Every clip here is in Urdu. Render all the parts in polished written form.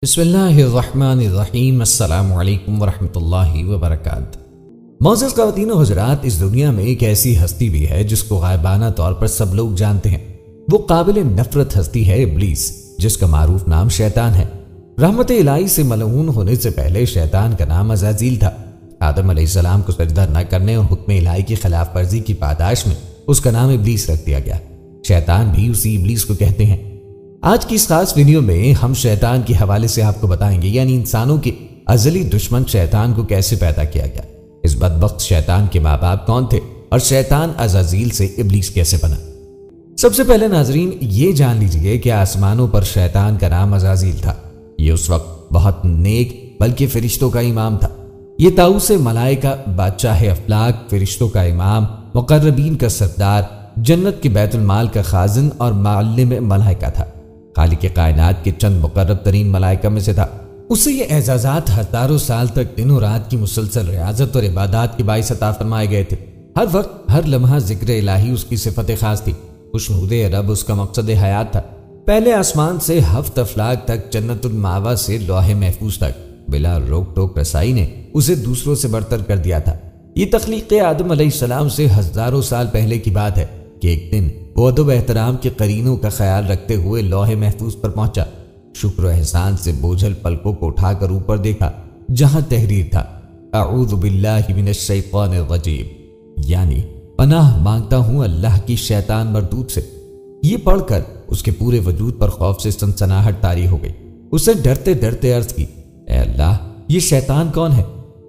بسم اللہ الرحمن الرحیم۔ السلام علیکم ورحمۃ اللہ وبرکاتہ۔ معزز خواتین و حضرات، اس دنیا میں ایک ایسی ہستی بھی ہے جس کو غائبانہ طور پر سب لوگ جانتے ہیں۔ وہ قابل نفرت ہستی ہے ابلیس، جس کا معروف نام شیطان ہے۔ رحمت الہی سے ملعون ہونے سے پہلے شیطان کا نام عزازیل تھا۔ آدم علیہ السلام کو سجدہ نہ کرنے اور حکم الہی کی خلاف ورزی کی پاداش میں اس کا نام ابلیس رکھ دیا گیا۔ شیطان بھی اسی ابلیس کو کہتے ہیں۔ آج کی اس خاص ویڈیو میں ہم شیطان کے حوالے سے آپ کو بتائیں گے، یعنی انسانوں کے ازلی دشمن شیطان کو کیسے پیدا کیا گیا، اس بدبخت شیطان کے ماں باپ کون تھے، اور شیطان عزازیل سے ابلیس کیسے بنا۔ سب سے پہلے ناظرین یہ جان لیجئے کہ آسمانوں پر شیطان کا نام عزازیل تھا۔ یہ اس وقت بہت نیک بلکہ فرشتوں کا امام تھا۔ یہ طاؤس ملائکہ، بادشاہ افلاک، فرشتوں کا امام، مقربین کا سردار، جنت کے بیت المال کا خازن اور معلم ملائکہ تھا۔ خالق کائنات کے چند مقرب ترین ملائکہ میں سے تھا۔ اسے یہ اعزازات ہزاروں سال تک دن و رات کی مسلسل ریاضت اور عبادات کے باعث عطا فرمائے گئے تھے۔ ہر وقت ہر لمحہ ذکر الہی اس کی صفت خاص تھی۔ خوشنود رب اس کا مقصد حیات تھا۔ پہلے آسمان سے ہفت افلاک تک، جنت المأویٰ سے لوح محفوظ تک بلا روک ٹوک رسائی نے اسے دوسروں سے برتر کر دیا تھا۔ یہ تخلیق آدم علیہ السلام سے ہزاروں سال پہلے کی بات ہے کہ ایک دن وہ ادب و احترام کے قرینوں کا خیال رکھتے ہوئے لوح محفوظ پر پہنچا۔ شکر و احسان سے بوجھل پلکوں کو اٹھا کر اوپر دیکھا، جہاں تحریر تھا اعوذ باللہ من الشیطان الرجیم، یعنی پناہ مانگتا ہوں اللہ کی شیطان مردود سے۔ یہ پڑھ کر اس کے پورے وجود پر خوف سے سنسناہٹ طاری ہو گئی۔ اسے ڈرتے ڈرتے عرض کی، اے اللہ، یہ شیطان کون ہے؟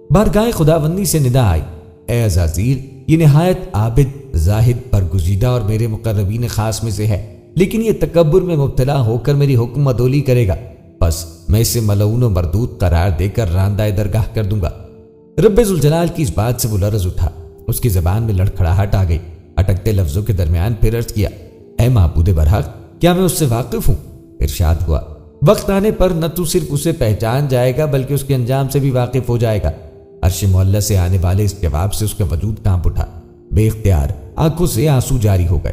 بارگاہ خداوندی سے ندا آئی، اے عزازیل، یہ نہایت عابد، زاہد، برگزیدہ اور میرے مقربین خاص میں سے ہے، لیکن یہ تکبر میں مبتلا ہو کر میری حکم عدولی کرے گا، بس میں اسے ملعون و مردود قرار دے کر راندہ درگاہ کر دوں گا۔ رب ذوالجلال کی اس بات سے وہ لرز اٹھا، اس کی زبان میں لڑکھڑاہٹ آ گئی۔ اٹکتے لفظوں کے درمیان پھر عرض کیا، اے معبود برحق، کیا میں اس سے واقف ہوں؟ ارشاد ہوا، وقت آنے پر نہ تو صرف اسے پہچان جائے گا بلکہ اس کے انجام سے بھی واقف ہو جائے گا۔ عرش معلی سے آنے والے اس جواب سے اس کا وجود کانپ اٹھا۔ بے اختیار آنکھوں سے آنسو جاری ہو گئے۔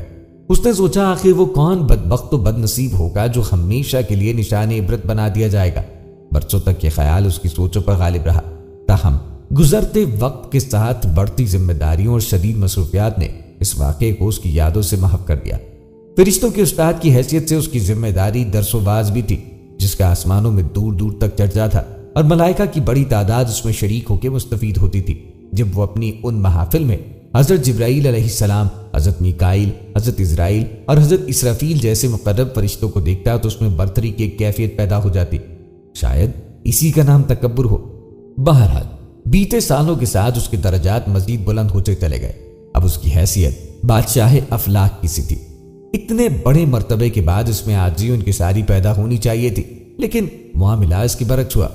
اس نے سوچا، آخر وہ کون بدبخت و بد نصیب ہوگا جو ہمیشہ کے لیے نشان عبرت بنا دیا جائے گا۔ برسوں تک یہ خیال اس کی سوچوں پر غالب رہا، تاہم گزرتے وقت کے ساتھ بڑھتی ذمہ داریوں اور شدید مصروفیات نے اس واقعے کو اس کی یادوں سے محو کر دیا۔ فرشتوں کے استاد کی حیثیت سے اس کی ذمہ داری درس و واز بھی تھی، جس کا آسمانوں میں دور دور تک چرچا تھا، اور ملائکہ کی بڑی تعداد اس میں شریک ہو کے مستفید ہوتی تھی۔ جب وہ اپنی ان محافل میں حضرت جبرائیل علیہ السلام، حضرت میکائیل، حضرت اسرائیل اور حضرت اسرافیل جیسے مقرب فرشتوں کو دیکھتا تو اس میں برتری کی ایک کیفیت پیدا ہو جاتی۔ شاید اسی کا نام تکبر ہو۔ بہرحال بیتے سالوں کے ساتھ اس کے درجات مزید بلند ہوتے چلے گئے۔ اب اس کی حیثیت بادشاہ افلاک کی سی تھی۔ اتنے بڑے مرتبے کے بعد اس میں عاجزی و انکساری پیدا ہونی چاہیے تھی، لیکن معاملہ اس کی برعکس ہوا۔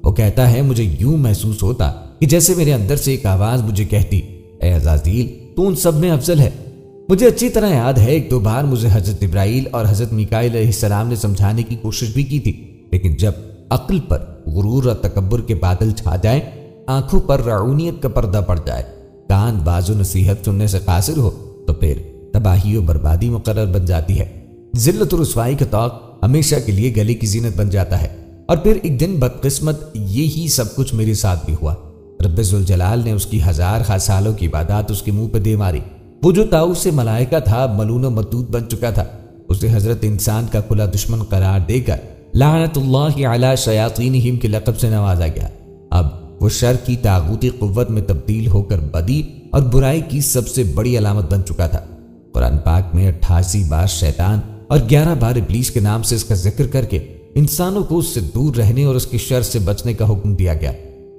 وہ کہتا ہے، مجھے یوں محسوس ہوتا کہ جیسے میرے اندر سے ایک آواز مجھے کہتی، اے عزازیل، تو ان سب میں افضل ہے۔ مجھے اچھی طرح یاد ہے ایک دو بار مجھے حضرت ابراہیل اور حضرت میکائیل علیہ السلام نے سمجھانے کی کوشش بھی کی تھی، لیکن جب عقل پر غرور اور تکبر کے بادل چھا جائیں، آنکھوں پر رعونیت کا پردہ پڑ جائے، کان باز و نصیحت سننے سے قاصر ہو، تو پھر تباہی و بربادی مقرر بن جاتی ہے۔ ذلت و رسوائی کا طوق ہمیشہ کے لیے گلے کی زینت بن جاتا ہے۔ اور پھر ایک دن بدقسمت یہی سب کچھ میرے ساتھ بھی ہوا۔ رب ذوالجلال نے اس کی ہزار سالوں کی عبادات اس کے منہ پہ دے ماری۔ وہ جو طاؤس ملائکہ تھا، ملعون و مردود بن چکا تھا، اسے حضرت انسان کا کھلا دشمن قرار دے کر لعنت اللہ علی شیاطینہم کے لقب سے نوازا گیا۔ اب وہ شر کی طاغوتی قوت میں تبدیل ہو کر بدی اور برائی کی سب سے بڑی علامت بن چکا تھا۔ قرآن پاک میں 88 بار شیطان اور 11 بار ابلیس کے نام سے اس کا ذکر کر کے انسانوں کو اس سے دور رہنے اور اس کی شر سے بچنے کا حکم دیا گیا۔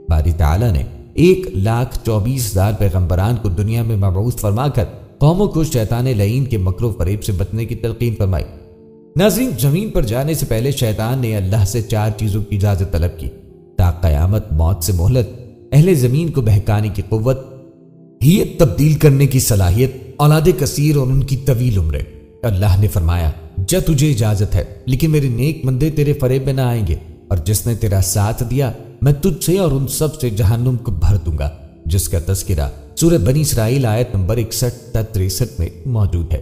باری تعالیٰ نے 1,24,000 پیغمبران کو دنیا میں مبعوث فرما کر قوموں کو شیطان لعین کے مکر و فریب سے بچنے کی تلقین فرمائی۔ ناظرین، زمین پر جانے سے پہلے شیطان نے اللہ سے 4 چیزوں کی اجازت طلب کی: تا قیامت، موت سے مہلت، اہل زمین کو بہکانے کی قوت، ہیئت تبدیل کرنے کی صلاحیت، اولاد کثیر اور ان کی طویل عمریں۔ اللہ نے فرمایا، جا تجھے اجازت ہے، لیکن میرے نیک بندے تیرے فریب میں نہ آئیں گے، اور جس نے تیرا ساتھ دیا میں تجھ سے اور ان سب سے جہنم کو بھر دوں گا، جس کا تذکرہ سورہ بنی اسرائیل آیت نمبر 61 تا 63 میں موجود ہے۔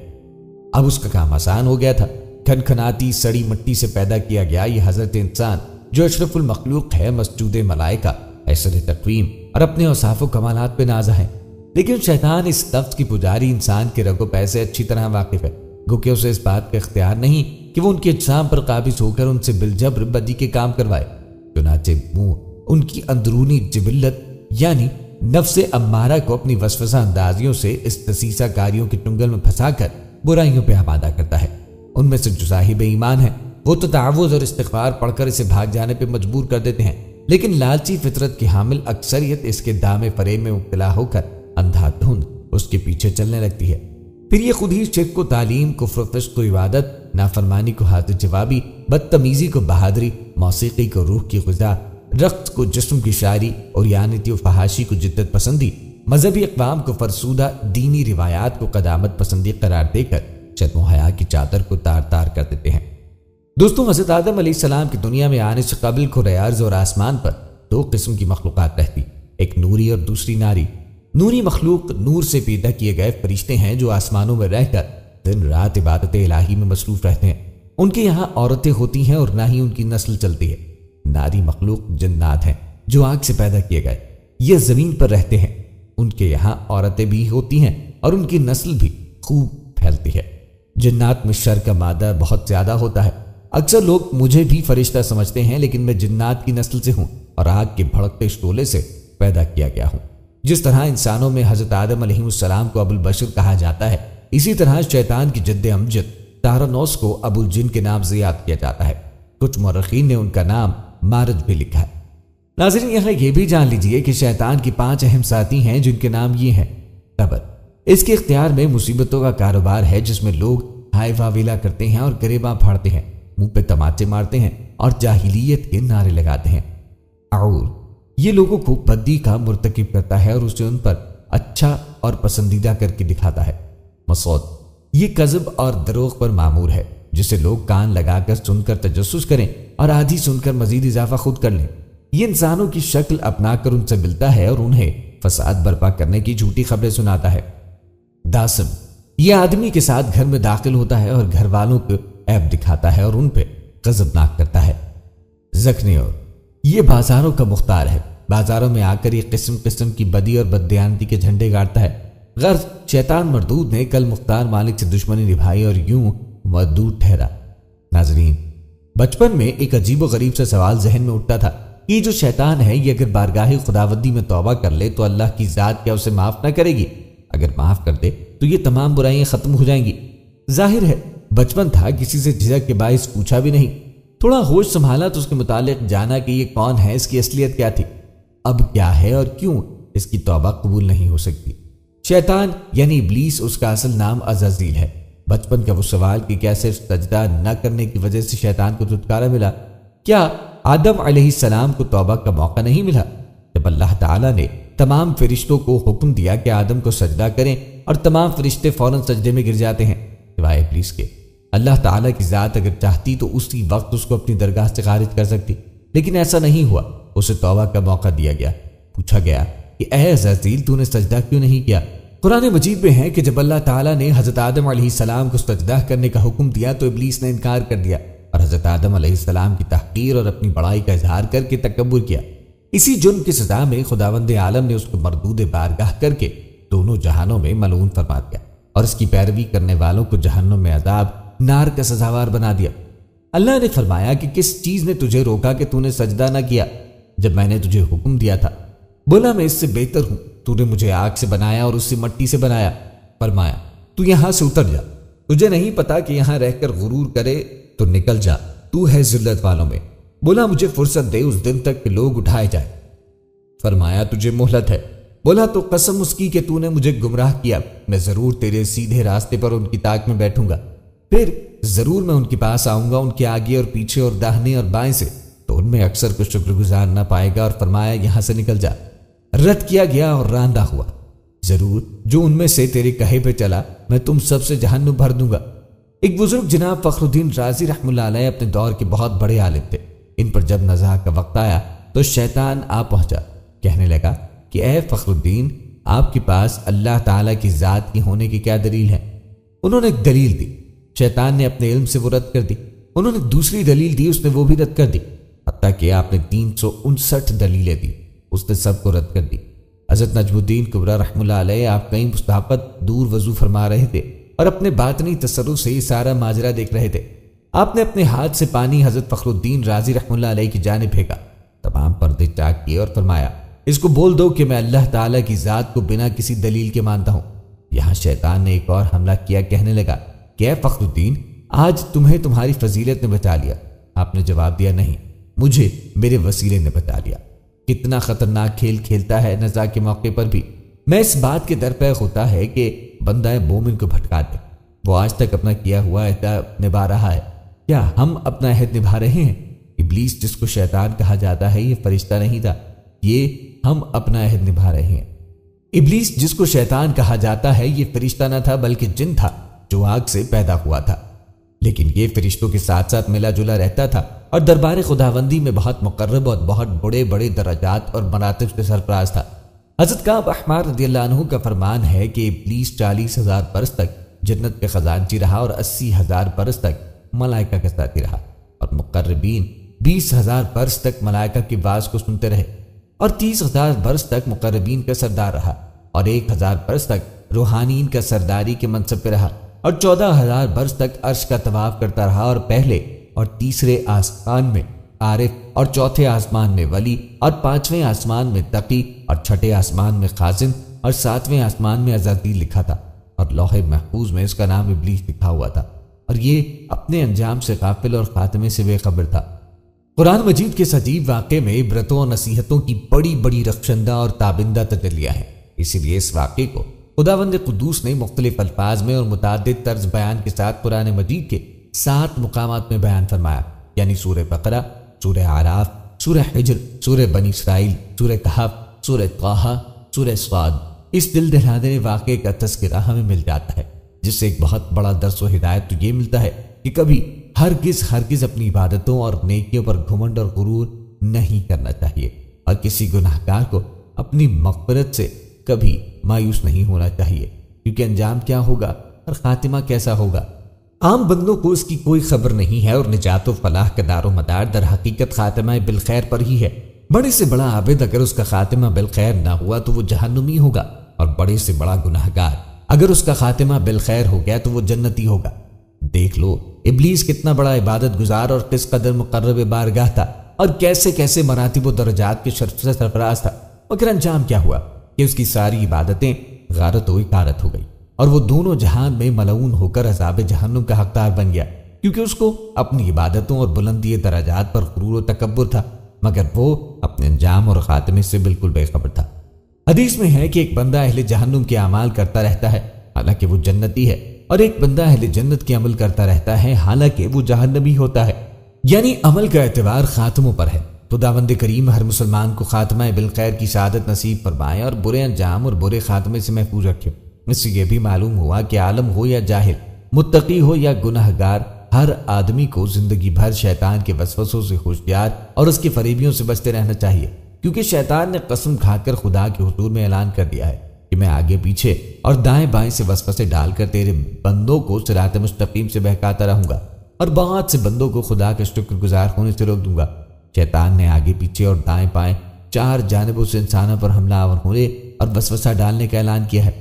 اب اس کا کام آسان ہو گیا تھا۔ کھنکھناتی سڑی مٹی سے پیدا کیا گیا یہ حضرت انسان جو اشرف المخلوق ہے، مسجود ملائکہ، ایسر تقویم اور اپنے اوصاف و کمالات پہ نازا ہے، لیکن شیطان اس لفظ کی پجاری انسان کے رگ و پے سے اچھی طرح واقف ہے، گوکہ اسے اس بات کا اختیار نہیں کہ وہ ان کے اجسام پر قابض ہو کر ان سے بالجبر بدی کے کام کروائے۔ چنانچہ وہ ان کی اندرونی جبلت یعنی نفس امارہ کو اپنی وسوسہ اندازیوں اس دسیسہ کاریوں کے چنگل میں پھنسا کر برائیوں پہ آمادہ کرتا ہے۔ ان میں سے جو صاحب ایمان ہے وہ تو تعوذ اور استغفار پڑھ کر اسے بھاگ جانے پہ مجبور کر دیتے ہیں، لیکن لالچی فطرت کی حامل اکثریت اس کے دام فریب میں مبتلا ہو کر اندھا دھند اس کے پیچھے چلنے لگتی ہے۔ پھر یہ خود ہی شرک کو تعلیم، کفر و فسق کو عبادت، نافرمانی کو حاضر جوابی، بدتمیزی کو بہادری، موسیقی کو روح کی غذا، رقص کو جسم کی شاعری اور یانتی و فحاشی کو جدت پسندی، مذہبی اقوام کو فرسودہ، دینی روایات کو قدامت پسندی قرار دے کر شرم و حیا کی چادر کو تار تار کر دیتے ہیں۔ دوستوں، حضرت آدم علیہ السلام کی دنیا میں آنے سے قبل کھرے ارض اور آسمان پر دو قسم کی مخلوقات رہتی، ایک نوری اور دوسری ناری۔ نوری مخلوق نور سے پیدا کیے گئے فرشتے ہیں جو آسمانوں میں رہ کر دن رات عبادت الہی میں مصروف رہتے ہیں۔ ان کے یہاں عورتیں ہوتی ہیں اور نہ ہی ان کی نسل چلتی ہے۔ ناری مخلوق جنات ہیں جو آگ سے پیدا کیے گئے، یہ زمین پر رہتے ہیں۔ ان کے یہاں عورتیں بھی ہوتی ہیں اور ان کی نسل بھی خوب پھیلتی ہے۔ جنات میں شر کا مادہ بہت زیادہ ہوتا ہے۔ اکثر لوگ مجھے بھی فرشتہ سمجھتے ہیں، لیکن میں جنات کی نسل سے ہوں اور آگ کے بھڑکتے شعلے سے پیدا کیا گیا ہوں۔ جس طرح انسانوں میں حضرت آدم علیہ السلام کو ابو البشر کہا جاتا ہے، اسی طرح شیطان کی جد امجد تارنوس کو ابو الجن کے نام سے یاد کیا جاتا ہے۔ کچھ مورخین نے ان کا نام مارج بھی لکھا ہے۔ ناظرین، یہاں یہ بھی جان لیجئے کہ شیطان کی 5 اہم ساتھی ہیں جن کے نام یہ ہیں۔ قبر، اس کے اختیار میں مصیبتوں کا کاروبار ہے جس میں لوگ ہائے واویلا کرتے ہیں اور گریباں پھاڑتے ہیں، منہ پہ تماچے مارتے ہیں اور جاہلیت کے نعرے لگاتے ہیں۔ عور، یہ لوگوں کو بدی کا مرتکب کرتا ہے اور اسے ان پر اچھا اور پسندیدہ کر کے دکھاتا ہے۔ مسعود، یہ کذب اور دروغ پر مامور ہے جسے لوگ کان لگا کر سن کر تجسس کریں اور آدھی سن کر مزید اضافہ خود کر لیں۔ یہ انسانوں کی شکل اپنا کر ان سے ملتا ہے اور انہیں فساد برپا کرنے کی جھوٹی خبریں سناتا ہے۔ داسم، یہ آدمی کے ساتھ گھر میں داخل ہوتا ہے اور گھر والوں کو عیب دکھاتا ہے اور ان پہ غضبناک کرتا ہے۔ زخنیور، یہ بازاروں کا مختار ہے، بازاروں میں آ کر یہ قسم قسم کی بدی اور بددیانتی کے جھنڈے گاڑتا ہے۔ غرض شیطان مردود نے کل مختار مالک سے دشمنی نبھائی اور یوں مردود ٹھہرا۔ ناظرین، بچپن میں ایک عجیب و غریب سا سوال ذہن میں اٹھتا تھا کہ یہ جو شیطان ہے یہ اگر بارگاہ خداوندی میں توبہ کر لے تو اللہ کی ذات کیا اسے معاف نہ کرے گی؟ اگر معاف کر دے تو یہ تمام برائیاں ختم ہو جائیں گی۔ ظاہر ہے بچپن تھا، کسی سے جھجک کے باعث پوچھا بھی نہیں۔ تھوڑا ہوش سنبھالا تو اس کے متعلق جانا کہ یہ کون ہے، اس کی اصلیت کیا تھی، اب کیا ہے اور کیوں اس کی توبہ قبول نہیں ہو سکتی۔ شیطان یعنی ابلیس، اس کا اصل نام عزازیل ہے۔ بچپن کا وہ سوال کہ کیسے سجدہ نہ کرنے کی وجہ سے شیطان کو چھٹکارا ملا، کیا آدم علیہ السلام کو توبہ کا موقع نہیں ملا؟ جب اللہ تعالیٰ نے تمام فرشتوں کو حکم دیا کہ آدم کو سجدہ کریں اور تمام فرشتے فوراً سجدے میں گر جاتے ہیں سوائے ابلیس کے۔ اللہ تعالیٰ کی ذات اگر چاہتی تو اسی وقت اس کو اپنی درگاہ سے خارج کر سکتی، لیکن ایسا نہیں ہوا۔ اسے توبہ کا موقع دیا گیا۔ پوچھا گیا کہ اے عزازیل، تو نے سجدہ کیوں نہیں کیا؟ قرآن مجید میں ہے کہ جب اللہ تعالیٰ نے حضرت آدم علیہ السلام کو سجدہ کرنے کا حکم دیا تو ابلیس نے انکار کر دیا اور حضرت آدم علیہ السلام کی تحقیر اور اپنی بڑائی کا اظہار کر کے تکبر کیا۔ اسی جرم کی سزا میں خداوند عالم نے اس کو مردود بارگاہ کر کے دونوں جہانوں میں ملعون فرما دیا اور اس کی پیروی کرنے والوں کو جہنم میں عذاب نار کا سزاوار بنا دیا۔ اللہ نے فرمایا کہ کس چیز نے تجھے روکا کہ تو نے سجدہ نہ کیا جب میں نے تجھے حکم دیا تھا؟ بولا میں اس سے بہتر ہوں، تو نے مجھے آگ سے بنایا اور اس سے مٹی سے بنایا۔ فرمایا تو یہاں سے اتر جا، تجھے نہیں پتا کہ یہاں رہ کر غرور کرے تو نکل جا، تو ہے ذلت والوں میں۔ بولا مجھے فرصت دے اس دن تک کہ لوگ اٹھائے جائیں۔ فرمایا تجھے مہلت ہے۔ بولا تو قسم اس کی کہ تو نے مجھے گمراہ کیا، میں ضرور تیرے سیدھے راستے پر ان کی تاک میں بیٹھوں گا، پھر ضرور میں ان کے پاس آؤں گا، ان کے آگے اور پیچھے اور داہنے اور بائیں سے، تو ان میں اکثر کو شکر گزار نہ پائے گا۔ اور فرمایا یہاں سے نکل جا۔ رد کیا گیا اور راندہ ہوا، ضرور جو ان میں سے تیرے کہے پہ چلا میں تم سب سے جہنم بھر دوں گا۔ ایک بزرگ جناب فخر الدین رازی رحمہ اللہ علیہ اپنے دور کے بہت بڑے عالم تھے۔ ان پر جب نزاع کا وقت آیا تو شیطان آ پہنچا، کہنے لگا کہ اے فخر الدین، آپ کے پاس اللہ تعالیٰ کی ذات کی ہونے کی کیا دلیل ہے؟ انہوں نے ایک دلیل دی، شیطان نے اپنے علم سے وہ رد کر دی۔ انہوں نے دوسری دلیل دی، اس نے وہ بھی رد کر دی، حتیٰ حتیٰ کہ آپ نے 359 دلیلیں دی، اس نے سب کو رد کر دی۔ حضرت نجم الدین کبریٰ رحمہ اللہ علیہ آپ کہیں مستحبت دور وضو فرما رہے تھے اور اپنے باطنی تصرف سے یہ سارا ماجرا دیکھ رہے تھے۔ آپ نے اپنے ہاتھ سے پانی حضرت فخر الدین رازی رحمہ اللہ علیہ کی جانب پھینکا، تمام پردے چاک کیے اور فرمایا، اس کو بول دو کہ میں اللہ تعالیٰ کی ذات کو بنا کسی دلیل کے مانتا ہوں۔ یہاں شیطان نے ایک اور حملہ کیا، کہنے لگا کہ اے فخر الدین، آج تمہیں تمہاری فضیلت نے بچا لیا۔ آپ نے جواب دیا، نہیں، مجھے میرے وسیلے نے بچا لیا۔ کتنا خطرناک کھیل کھیلتا ہے نزاع کے موقع پر بھی۔ میں اس بات کے درپیش ہوتا ہے کہ بندہ مومن کو بھٹکا دے۔ وہ آج تک اپنا کیا ہوا عہد نبھا رہا ہے، کیا ہم اپنا عہد نبھا رہے ہیں؟ ابلیس جس کو شیطان کہا جاتا ہے یہ فرشتہ نہیں تھا، یہ ہم اپنا عہد نبھا رہے ہیں۔ ابلیس جس کو شیطان کہا جاتا ہے یہ فرشتہ نہ تھا بلکہ جن تھا جو آگ سے پیدا ہوا تھا، لیکن یہ فرشتوں کے ساتھ ساتھ ملا جلا رہتا تھا اور دربار خداوندی میں بہت مقرب اور بہت بڑے بڑے درجات اور مراتب سے سرفراز تھا۔ حضرت کعب احمر رضی اللہ عنہ کا فرمان ہے کہ ابلیس 40,000 برس تک جنت کے خزانچی رہا اور 80,000 برس تک ملائکہ کا ساتھی رہا، اور مقربین 20,000 برس تک ملائکہ کی آواز کو سنتے رہے، اور 30,000 برس تک مقربین کا سردار رہا، اور 1,000 برس تک روحانین کا سرداری کے منصب پہ رہا، اور 14,000 برس تک عرش کا طواف کرتا رہا، اور پہلے اور تیسرے آسمان میں عارف، اور چوتھے آسمان میں ولی، اور 5ویں آسمان میں تقی، اور 6ٹھے آسمان میں خازن، اور 7ویں آسمان میں عزازیل لکھا تھا، اور لوح محفوظ میں اس کا نام ابلیس لکھا ہوا تھا، اور یہ اپنے انجام سے غافل اور خاتمے سے بے خبر تھا۔ قرآن مجید کے اس عجیب واقعے میں عبرتوں اور نصیحتوں کی بڑی بڑی رخشندہ اور تابندہ تجلیاں ہیں، اسی لیے اس واقعے کو خداوند قدوس نے مختلف الفاظ میں اور متعدد طرز بیان کے ساتھ قرآن مجید کے 7 مقامات میں بیان فرمایا، یعنی سورہ بقرہ، سورہ اعراف، سورہ حجر، سورہ بنی اسرائیل، سورہ کہف، سورہ طٰہٰ، سورہ صاد۔ اس دل دہلا دینے واقعے کا تذکرہ ہمیں مل جاتا ہے، جس سے ایک بہت بڑا درس و ہدایت تو یہ ملتا ہے کہ کبھی ہرگز اپنی عبادتوں اور نیکیوں پر گھمنڈ اور غرور نہیں کرنا چاہیے، اور کسی گناہگار کو اپنی مغفرت سے کبھی مایوس نہیں ہونا چاہیے، کیونکہ انجام کیا ہوگا اور خاتمہ کیسا ہوگا عام بندوں کو اس کی کوئی خبر نہیں ہے، اور نجات و فلاح کا دار و مدار در حقیقت خاتمہ بالخیر پر ہی ہے۔ بڑے سے بڑا عابد اگر اس کا خاتمہ بالخیر نہ ہوا تو وہ جہنمی ہوگا، اور بڑے سے بڑا گناہگار اگر اس کا خاتمہ بالخیر ہو گیا تو وہ جنتی ہوگا۔ دیکھ لو ابلیس کتنا بڑا عبادت گزار اور کس قدر مقرب بارگاہ تھا، اور کیسے کیسے مراتب و درجات کے شرف سے سرفراز تھا، مگر انجام کیا ہوا کہ اس کی ساری عبادتیں غارت و اکارت ہو گئی، اور وہ دونوں جہان میں ملعون ہو کر عذاب جہنم کا حقدار بن گیا، کیونکہ اس کو اپنی عبادتوں اور بلندی درجات پر غرور و تکبر تھا، مگر وہ اپنے انجام اور خاتمے سے بالکل بے خبر تھا۔ حدیث میں ہے کہ ایک بندہ اہل جہنم کے اعمال کرتا رہتا ہے حالانکہ وہ جنتی ہے، اور ایک بندہ اہل جنت کے عمل کرتا رہتا ہے حالانکہ وہ جہنمی ہوتا ہے، یعنی عمل کا اعتبار خاتموں پر ہے۔ خداوند کریم ہر مسلمان کو خاتمہ بالخیر کی سعادت نصیب فرمائے اور برے انجام اور برے خاتمے سے محفوظ رکھے۔ اس سے یہ بھی معلوم ہوا کہ عالم ہو یا جاہل، متقی ہو یا گناہگار، ہر آدمی کو زندگی بھر شیطان کے وسوسوں سے ہوشیار اور اس کی فریبیوں سے بچتے رہنا چاہیے، کیونکہ شیطان نے قسم کھا کر خدا کے حضور میں اعلان کر دیا ہے کہ میں آگے پیچھے اور دائیں بائیں سے وسوسے ڈال کر تیرے بندوں کو صراط مستقیم سے بہکاتا رہوں گا، اور بہت سے بندوں کو خدا کا شکر گزار ہونے سے روک دوں گا۔ شیطان نے آگے پیچھے اور دائیں بائیں 4 جانبوں سے انسانوں پر حملہ آور ہونے اور وسوسہ ڈالنے کا اعلان کیا ہے۔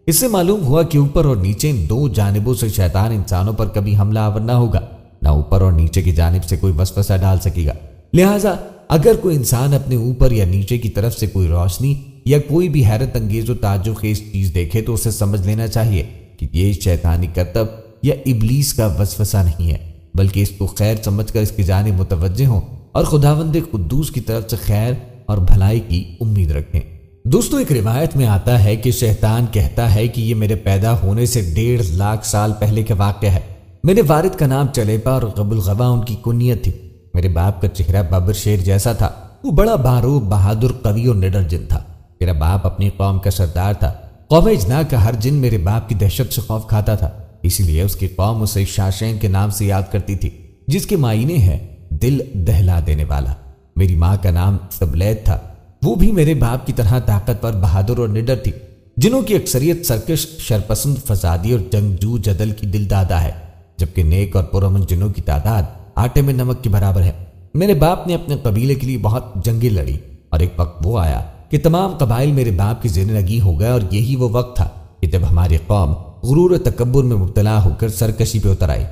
اس سے معلوم ہوا کہ اوپر اور نیچے ان 2 جانبوں سے شیطان انسانوں پر کبھی حملہ آور نہ ہوگا، نہ اوپر اور نیچے کی جانب سے کوئی وسوسہ ڈال سکے گا۔ لہٰذا اگر کوئی انسان اپنے اوپر یا نیچے کی طرف سے کوئی روشنی یا کوئی بھی حیرت انگیز و تعجب خیز چیز دیکھے تو اسے سمجھ لینا چاہیے کہ یہ شیطانی کرتب یا ابلیس کا وسوسہ نہیں ہے، بلکہ اس کو خیر سمجھ کر اس کی جانب متوجہ ہوں اور خداوند قدوس کی طرف سے خیر اور بھلائی کی امید رکھیں۔ دوستوں، ایک روایت میں آتا ہے کہ شیطان کہتا ہے کہ یہ میرے پیدا ہونے سے 1.5 لاکھ سال پہلے کا واقعہ ہے۔ میرے والد کا نام چلیپا اور غب الغبا ان کی کنیت تھی۔ میرے باپ کا چہرہ بابر شیر جیسا تھا، وہ بڑا باروب، بہادر، قوی اور نڈر جن تھا۔ میرا باپ اپنی قوم کا سردار تھا۔ قوم اجنا کا ہر جن میرے باپ کی دہشت سے خوف کھاتا تھا، اسی لیے اس کی قوم اسے شاشین کے نام سے یاد کرتی تھی، جس کے معنی ہے دل دہلا دینے والا۔ میری ماں کا نام سبلیت تھا، وہ بھی میرے باپ کی طرح طاقتور، بہادر اور نڈر تھی، جنہوں کی اکثریت سرکش، شرپسند، فسادی اور جنگجو جدل کی دل دادا ہے، جبکہ نیک اور پرامن جنوں کی تعداد آٹے میں نمک کے برابر ہے۔ میرے باپ نے اپنے قبیلے کے لیے بہت جنگیں لڑی اور ایک وقت وہ آیا کہ تمام قبائل میرے باپ کی زیر لگی ہو گئے، اور یہی وہ وقت تھا کہ جب ہماری قوم غرور و تکبر میں مبتلا ہو کر سرکشی پہ اتر آئی،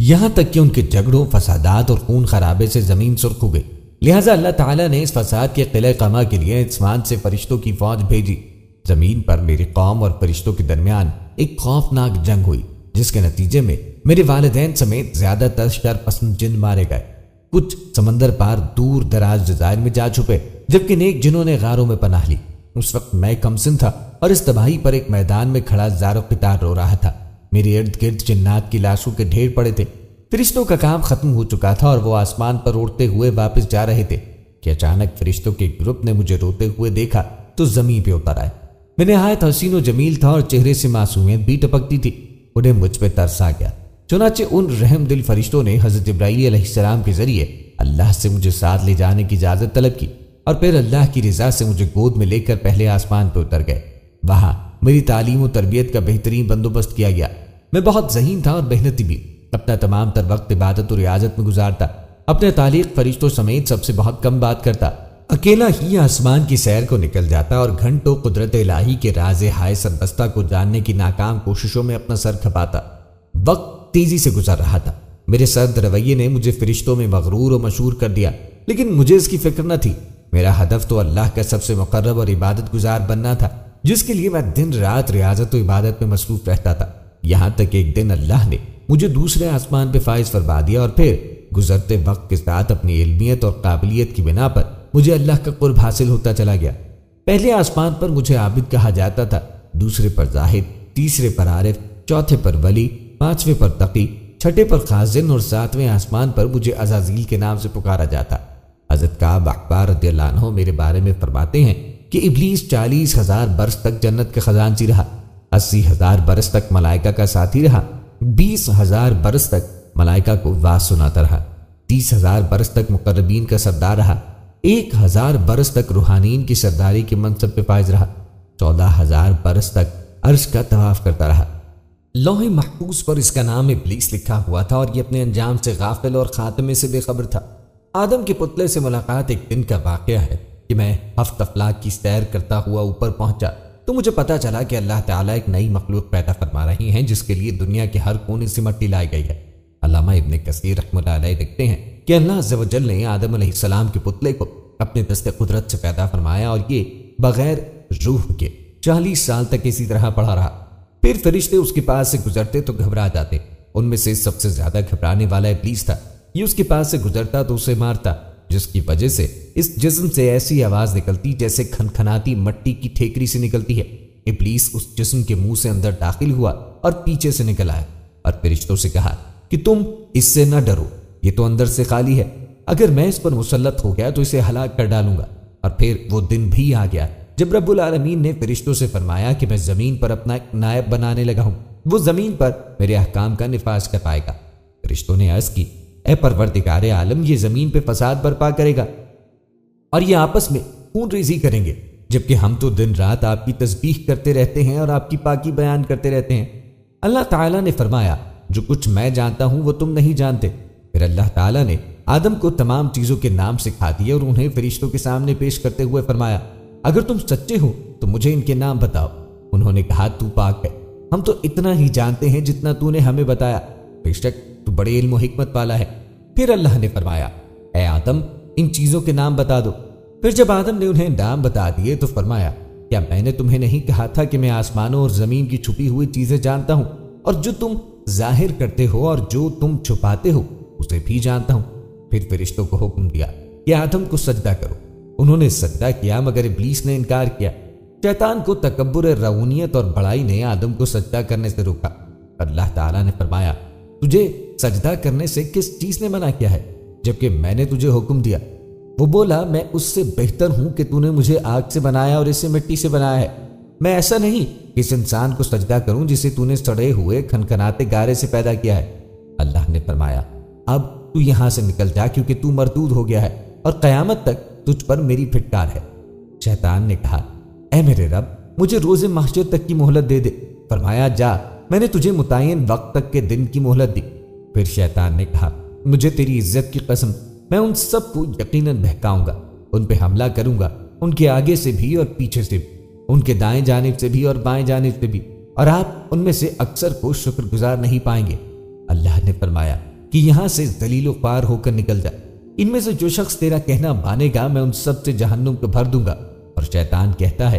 یہاں تک کہ ان کے جھگڑوں، فسادات اور خون خرابے سے زمین سرخ ہو گئی۔ لہٰذا اللہ تعالیٰ نے اس فساد کے قلعہ قمع کے لیے آسمان سے فرشتوں کی فوج بھیجی۔ زمین پر میری قوم اور فرشتوں کے درمیان ایک خوفناک جنگ ہوئی، جس کے نتیجے میں میرے والدین سمیت زیادہ تر شر پسند جن مارے گئے۔ کچھ سمندر پار دور دراز جزائر میں جا چھپے، جبکہ نیک جنوں نے غاروں میں پناہ لی۔ اس وقت میں کم سن تھا اور اس تباہی پر ایک میدان میں کھڑا زار و قطار رو رہا تھا۔ میرے ارد گرد جنات کی لاشوں کے ڈھیر پڑے تھے۔ فرشتوں کا کام ختم ہو چکا تھا اور وہ آسمان پر اڑتے ہوئے واپس جا رہے تھے کہ اچانک فرشتوں کے گروپ نے مجھے روتے ہوئے دیکھا تو زمین پہ اتر آئے۔ میں نہایت حسین و جمیل تھا اور چہرے سے معصومیت بھی ٹپکتی تھی۔ انہیں مجھ پہ ترس آ گیا، چنانچہ ان رحم دل فرشتوں نے حضرت جبرائیل علیہ السلام کے ذریعے اللہ سے مجھے ساتھ لے جانے کی اجازت طلب کی، اور پھر اللہ کی رضا سے مجھے گود میں لے کر پہلے آسمان پہ اتر گئے۔ وہاں میری تعلیم و تربیت کا بہترین بندوبست کیا گیا۔ میں بہت ذہین تھا اور محنتی بھی، اپنا تمام تر وقت عبادت و ریاضت میں گزارتا، اپنے تعلیق فرشتوں سمیت سب سے بہت کم بات کرتا، اکیلا ہی آسمان کی سیر کو نکل جاتا اور گھنٹوں قدرت الہی کے راز ہائے سربستہ کو جاننے کی ناکام کوششوں میں اپنا سر کھپاتا۔ وقت تیزی سے گزر رہا تھا۔ میرے سرد رویے نے مجھے فرشتوں میں مغرور و مشہور کر دیا، لیکن مجھے اس کی فکر نہ تھی۔ میرا ہدف تو اللہ کا سب سے مقرب اور عبادت گزار بننا تھا، جس کے لیے میں دن رات ریاضت و عبادت میں مصروف رہتا تھا۔ یہاں تک ایک دن اللہ نے مجھے دوسرے آسمان پہ فائز فرما دیا، اور پھر گزرتے وقت کے ساتھ اپنی علمیت اور قابلیت کی بنا پر مجھے اللہ کا قرب حاصل ہوتا چلا گیا۔ پہلے آسمان پر مجھے عابد کہا جاتا تھا، دوسرے پر زاہد، تیسرے پر عارف، چوتھے پر ولی، پانچویں پر تقی، چھٹے پر خازن، اور ساتویں آسمان پر مجھے عزازیل کے نام سے پکارا جاتا۔ حضرت کعب احبار رضی اللہ عنہ میرے بارے میں فرماتے ہیں کہ ابلیس 40,000 برس تک جنت کے خزانچی رہا، 80,000 برس تک ملائکہ کا ساتھی رہا، 20,000 برس تک ملائکہ کو واز سناتا رہا، 30,000 برس تک مقربین کا سردار رہا، 1,000 برس تک روحانین کی سرداری کے منصب پہ فائز رہا، 14,000 برس تک عرش کا طواف کرتا رہا۔ لوح محفوظ پر اس کا نام ابلیس لکھا ہوا تھا، اور یہ اپنے انجام سے غافل اور خاتمے سے بے خبر تھا۔ آدم کے پتلے سے ملاقات ایک دن کا واقعہ ہے کہ میں ہفت افلاک کی سیر کرتا ہوا اوپر پہنچا تو مجھے پتا چلا کہ اللہ تعالیٰ ایک نئی مخلوق پیدا فرما رہی ہیں، جس کے لیے دنیا کے ہر کونے سے مٹی لائی گئی ہے۔ علامہ ابن کثیر رحمۃ اللہ علیہ لکھتے ہیں کہ اللہ عز و جل نے آدم علیہ السلام کے پتلے کو اپنے دست قدرت سے پیدا فرمایا، اور یہ بغیر روح کے 40 سال تک اسی طرح پڑا رہا۔ پھر فرشتے اس کے پاس سے گزرتے تو گھبرا جاتے۔ ان میں سے سب سے زیادہ گھبرانے والا ابلیس تھا۔ یہ اس کے پاس سے گزرتا تو اسے مارتا، جس کی وجہ سے اس جسم سے ایسی آواز نکلتی جیسے کھنکھناتی مٹی کی ٹھیکری سے نکلتی ہے۔ ابلیس اس جسم کے منہ سے اندر داخل ہوا اور پیچھے سے نکل آیا، اور فرشتوں سے کہا کہ تم اس سے نہ ڈرو، یہ تو اندر سے خالی ہے، اگر میں اس پر مسلط ہو گیا تو اسے ہلاک کر ڈالوں گا۔ اور پھر وہ دن بھی آ گیا جب رب العالمین نے فرشتوں سے فرمایا کہ میں زمین پر اپنا ایک نائب بنانے لگا ہوں، وہ زمین پر میرے احکام کا نفاذ کر پائے گا۔ فرشتوں نے عرض کی، اے پروردگار عالم، یہ زمین پہ فساد برپا کرے گا اور یہ آپس میں خون ریزی کریں گے، جبکہ ہم تو دن رات آپ کی تسبیح کرتے رہتے ہیں اور آپ کی پاکی بیان کرتے رہتے ہیں۔ اللہ تعالیٰ نے فرمایا، جو کچھ میں جانتا ہوں وہ تم نہیں جانتے۔ پھر اللہ تعالیٰ نے آدم کو تمام چیزوں کے نام سکھا دیے اور انہیں فرشتوں کے سامنے پیش کرتے ہوئے فرمایا، اگر تم سچے ہو تو مجھے ان کے نام بتاؤ۔ انہوں نے کہا، تو پاک ہے، ہم تو اتنا ہی جانتے ہیں جتنا تو نے ہمیں بتایا، بے شک تو بڑے علم و حکمت والا ہے۔ پھر اللہ نے فرمایا، اے آدم، ان چیزوں کے نام بتا دو۔ پھر جب آدم نے انہیں نام بتا دیے تو فرمایا، کیا میں نے تمہیں نہیں کہا تھا کہ میں آسمانوں اور زمین کی چھپی ہوئی چیزیں جانتا ہوں، اور جو تم ظاہر کرتے ہو اور جو تم چھپاتے ہو اسے بھی جانتا ہوں۔ پھر فرشتوں کو حکم دیا کہ آدم کو سجدہ کرو۔ انہوں نے سجدہ کیا، مگر ابلیس نے انکار کیا۔ شیطان کو تکبر، رعونیت اور بڑائی نے آدم کو سجدہ کرنے سے روکا۔ اللہ تعالیٰ نے فرمایا، تجھے سجدہ کرنے سے کس چیز نے منع کیا ہے جبکہ میں نے تجھے حکم دیا؟ وہ بولا، میں اس سے بہتر ہوں کہ تو نے مجھے آگ سے بنایا اور اسے مٹی سے بنایا ہے۔ میں ایسا نہیں کہ اس انسان کو سجدہ کروں جسے تو نے سڑے ہوئے کھنکھناتے گارے سے پیدا کیا ہے۔ اللہ نے فرمایا، اب تو یہاں سے نکل جا، کیونکہ تو مردود ہو گیا ہے اور قیامت تک تجھ پر میری پھٹکار ہے۔ شیطان نے کہا، اے میرے رب، مجھے روز محشر تک کی مہلت دے دے۔ فرمایا، جا، میں نے تجھے متعین وقت تک کے دن کی مہلت دی۔ پھر شیطان نے کہا، مجھے تیری عزت کی قسم، میں ان سب کو یقیناً بہکاؤں گا، ان پہ حملہ کروں گا، ان کے آگے سے بھی اور پیچھے سے بھی، ان کے دائیں جانب سے بھی اور بائیں جانب سے بھی، اور آپ ان میں سے اکثر کو شکر گزار نہیں پائیں گے۔ اللہ نے فرمایا کہ یہاں سے ذلیل و خوار ہو کر نکل جا، ان میں سے جو شخص تیرا کہنا مانے گا میں ان سب سے جہنم کو بھر دوں گا۔ اور شیطان کہتا ہے،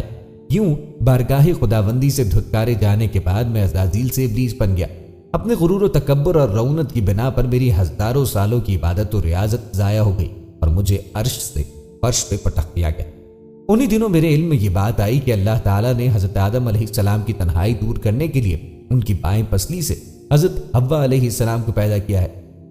یوں بارگاہ خداوندی سے دھتکارے جانے کے بعد میں عزازیل سے ابلیس بن گیا۔ اپنے غرور و تکبر اور رونت کی بنا پر میری ہزاروں سالوں کی عبادت و ریاضت ضائع ہو گئی اور مجھے عرش سے فرش پہ پٹک دیا گیا۔ انہی دنوں میرے علم میں یہ بات آئی کہ اللہ تعالیٰ نے حضرت آدم علیہ السلام کی تنہائی دور کرنے کے لیے ان کی بائیں پسلی سے حضرت حوا علیہ السلام کو پیدا کیا ہے،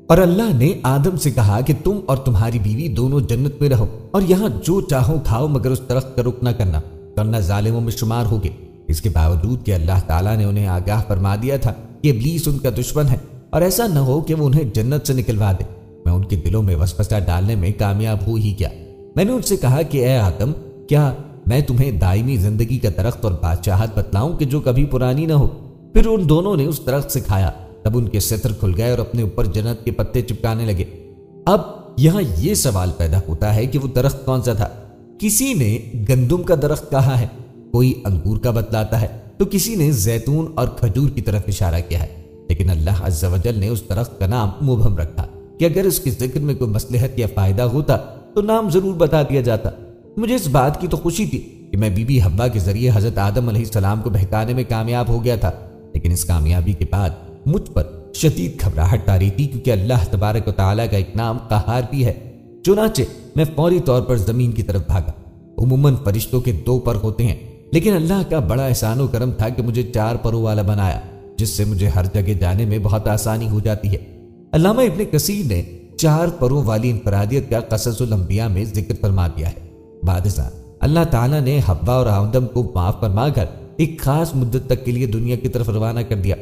اور اللہ نے آدم سے کہا کہ تم اور تمہاری بیوی دونوں جنت میں رہو اور یہاں جو چاہو کھاؤ، مگر اس درخت کا رخ نہ کرنا ورنہ ظالموں میں شمار ہوگے۔ اس کے باوجود کہ اللہ تعالیٰ نے انہیں آگاہ فرما دیا تھا کہ ابلیس ان کا دشمن ہے اور ایسا نہ ہو کہ وہ انہیں جنت سے نکلوا دے، میں ان کے دلوں میں وسوسہ ڈالنے میں کامیاب ہو ہی گیا۔ میں نے ان سے کہا کہ اے آدم، کیا میں تمہیں دائمی زندگی کا درخت اور بادشاہت بتلاؤں کہ جو کبھی پرانی نہ ہو؟ پھر ان دونوں نے اس درخت سے کھایا، تب ان کے ستر کھل گئے اور اپنے اوپر جنت کے پتے چپکانے لگے۔ اب یہاں یہ سوال پیدا ہوتا ہے کہ وہ درخت کون سا تھا؟ کسی نے گندم کا درخت کہا ہے، کوئی انگور کا بتلاتا ہے، تو کسی نے زیتون اور کھجور کی طرف اشارہ کیا ہے، لیکن اللہ عز و جل نے اس درخت کا نام مبہم رکھا کہ اگر اس کے ذکر میں کوئی مصلحت یا فائدہ ہوتا تو نام ضرور بتا دیا جاتا۔ مجھے اس بات کی تو خوشی تھی کہ میں بی بی حوا کے ذریعے حضرت آدم علیہ السلام کو بہکانے میں کامیاب ہو گیا تھا، لیکن اس کامیابی کے بعد مجھ پر شدید گھبراہٹ آ رہی تھی، کیونکہ اللہ تبارک و تعالیٰ کا ایک نام قہار بھی ہے۔ چنانچہ میں فوری طور پر زمین کی طرف بھاگا۔ عموماً فرشتوں کے 2 پر ہوتے ہیں، لیکن اللہ کا بڑا احسان و کرم تھا کہ مجھے 4 پروں والا بنایا، جس سے مجھے ہر جگہ جانے میں بہت آسانی ہو جاتی ہے۔ علامہ ابن کثیر نے 4 پروں والی انفرادیت کا قصص الانبیاء میں ذکر فرما دیا ہے۔ بعد ازاں اللہ تعالیٰ نے حوا اور آدم کو معاف فرما کر ایک خاص مدت تک کے لیے دنیا کی طرف روانہ کر دیا۔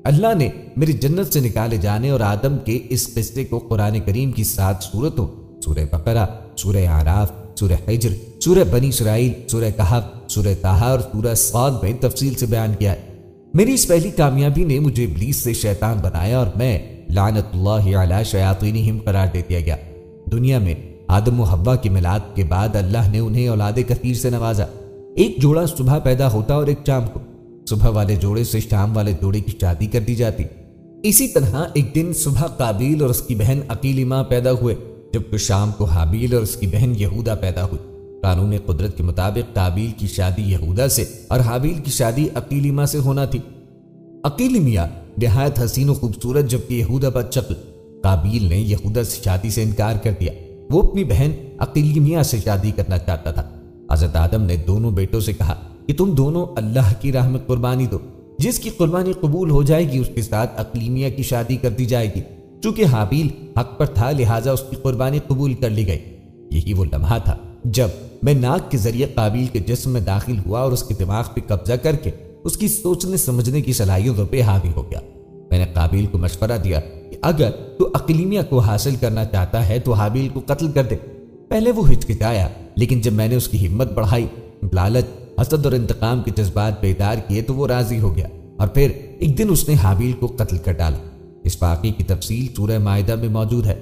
اللہ نے میری جنت سے نکالے جانے اور آدم کے اس قصے کو قرآن کریم کی 7 سورتوں، سورہ بقرہ، سورہ اعراف، سورہ حجر، سورہ بنی اسرائیل، سورہ کہف، سورہ طٰہٰ اور سورہ صاد میں تفصیل سے بیان کیا ہے۔ میری اس پہلی کامیابی نے مجھے ابلیس سے شیطان بنایا اور میں لعنت اللہ علی شیاطینہم قرار دے دیا گیا۔ دنیا میں آدم و حوا کے میلاد کے بعد اللہ نے انہیں اولاد کثیر سے نوازا۔ ایک جوڑا صبح پیدا ہوتا اور ایک شام کو، صبح والے جوڑے سے شام والے جوڑے کی شادی کر دی جاتی۔ اسی طرح ایک دن صبح قابیل اور اس کی بہن عقیلمہ پیدا ہوئے، جبکہ شام کو حابیل اور اس کی بہن یہودا پیدا ہوئی۔ قانون قدرت کے مطابق قابیل کی شادی یہودا سے اور حابیل کی شادی عقیلمہ سے ہونا تھی۔ عقیلمہ نہایت حسین و خوبصورت، جبکہ یہودا بدشکل۔ قابیل نے یہودا سے شادی سے انکار کر دیا، وہ اپنی بہن عقیلمہ سے شادی کرنا چاہتا تھا۔ حضرت آدم نے دونوں بیٹوں سے کہا کہ تم دونوں اللہ کی راہ میں قربانی دو، جس کی قربانی قبول ہو جائے گی اس کے ساتھ عقیلمہ کی شادی کر دی جائے گی۔ چونکہ حابیل حق پر تھا لہٰذا اس کی قربانی قبول کر لی گئی۔ یہی وہ لمحہ تھا جب میں ناک کے ذریعے قابیل کے جسم میں داخل ہوا اور اس کے دماغ پہ قبضہ کر کے اس کی سوچنے سمجھنے کی صلاحیتوں پہ حاوی ہو گیا۔ میں نے قابیل کو مشورہ دیا کہ اگر تو عقیلمہ کو حاصل کرنا چاہتا ہے تو حابیل کو قتل کر دے۔ پہلے وہ ہچکچایا، لیکن جب میں نے اس کی ہمت بڑھائی، لالچ، حسد اور انتقام کے جذبات بیدار کیے تو وہ راضی ہو گیا، اور پھر ایک دن اس نے حابیل کو قتل کر ڈالا۔ اس واقعے کی تفصیل سورہ مائدہ میں موجود ہے۔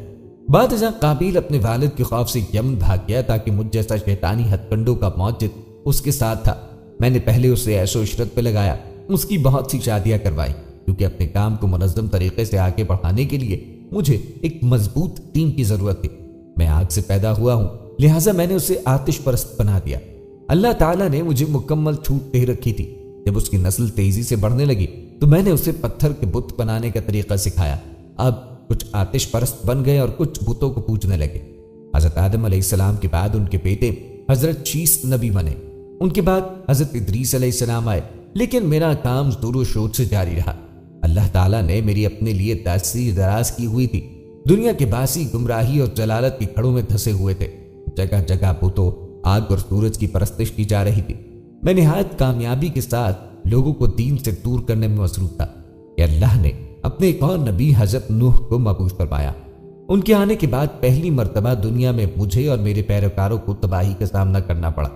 بعد ازاں قابیل اپنے والد کے خوف سے یمن بھاگ گیا تاکہ مجھ جیسا شیطانی ہتھ کنڈوں کا موجد اس کے ساتھ تھا۔ میں نے پہلے اسے عیش و عشرت پہ لگایا، اس کی بہت سی شادیاں کروائی، کیونکہ اپنے کام کو منظم طریقے سے آگے بڑھانے کے لیے مجھے ایک مضبوط ٹیم کی ضرورت تھی۔ میں آگ سے پیدا ہوا ہوں، لہٰذا میں نے اسے آتش پرست بنا دیا۔ اللہ تعالیٰ نے مجھے مکمل چھوٹ دے رکھی تھی۔ جب اس کی نسل تیزی سے بڑھنے لگی تو میں نے اسے پتھر کے بت بنانے کا طریقہ سکھایا۔ اب کچھ آتش پرست بن گئے اور کچھ بتوں کو پوجنے لگے۔ حضرت آدم علیہ السلام کے بعد ان کے بیٹے حضرت شیس نبی بنے، ان کے بعد حضرت ادریس علیہ السلام آئے، لیکن میرا کام زور و شور سے جاری رہا۔ اللہ تعالیٰ نے میری اپنے لیے تاثیر دراز کی ہوئی تھی۔ دنیا کے باسی گمراہی اور جلالت کی کھڑوں میں دھسے ہوئے تھے، جگہ جگہ بتوں، آگ اور سورج کی پرستش کی جا رہی تھی۔ میں نہایت کامیابی کے ساتھ لوگوں کو دین سے دور کرنے میں مصروف تھا کہ اللہ نے اپنے ایک اور نبی حضرت نوح کو مبعوث فرمایا۔ ان کے آنے کے بعد پہلی مرتبہ دنیا میں مجھے اور میرے پیروکاروں کو تباہی کا سامنا کرنا پڑا،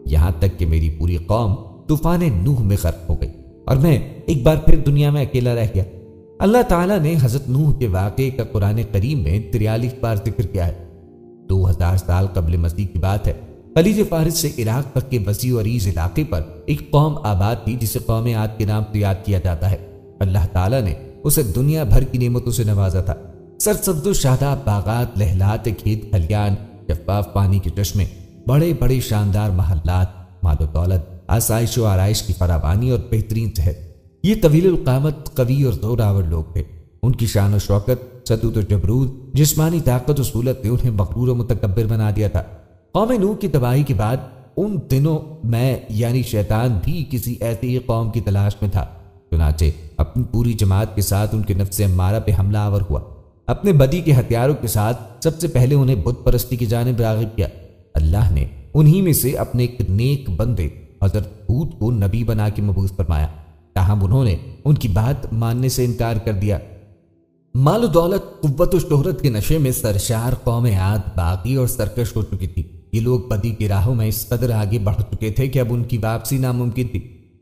یہاں تک کہ میری پوری قوم طوفان نوح میں غرق ہو گئی اور میں ایک بار پھر دنیا میں اکیلا رہ گیا۔ اللہ تعالیٰ نے حضرت نوح کے واقعے کا قرآن کریم میں 43 بار ذکر کیا ہے۔ 2000 سال قبل مسیح کی بات ہے۔ خلیج فارس سے عراق تک کے وسیع و عریض علاقے پر ایک قوم آباد تھی جسے قوم عاد کے نام سے یاد کیا جاتا ہے۔ اللہ تعالیٰ نے اسے دنیا بھر کی نعمتوں سے نوازا تھا۔ سرسبز و شاداب باغات، لہلاتے کھیت کھلیان، شفاف پانی کے چشمے، بڑے بڑے شاندار محلات، مال و دولت، آسائش و آرائش کی فراوانی اور بہترین صحت۔ یہ طویل القامت، قوی اور زورآور لوگ تھے۔ ان کی شان و شوکت، سطوت و جبروت، جسمانی طاقت و سہولت نے انہیں مغرور و متکبر بنا دیا تھا۔ قوم نوح کی تباہی کے بعد ان دنوں میں یعنی شیطان بھی کسی ایسی ہی قوم کی تلاش میں تھا۔ چنانچہ اپنی پوری جماعت کے ساتھ ان کے نفس امارہ پہ حملہ آور ہوا۔ اپنے بدی کے ہتھیاروں کے ساتھ سب سے پہلے انہیں بت پرستی کی جانب راغب کیا۔ اللہ نے انہی میں سے اپنے ایک نیک بندے حضرت ہود کو نبی بنا کے مبعوث فرمایا، تاہم انہوں نے ان کی بات ماننے سے انکار کر دیا۔ مال و دولت، قوت و شہرت کے نشے میں سرشار قوم عاد باغی اور سرکش ہو چکی تھی۔ یہ لوگ بدی کی راہوں میں اس قدر آگے بڑھ چکے تھے کہ اب ان کی واپسی ناممکن تھی۔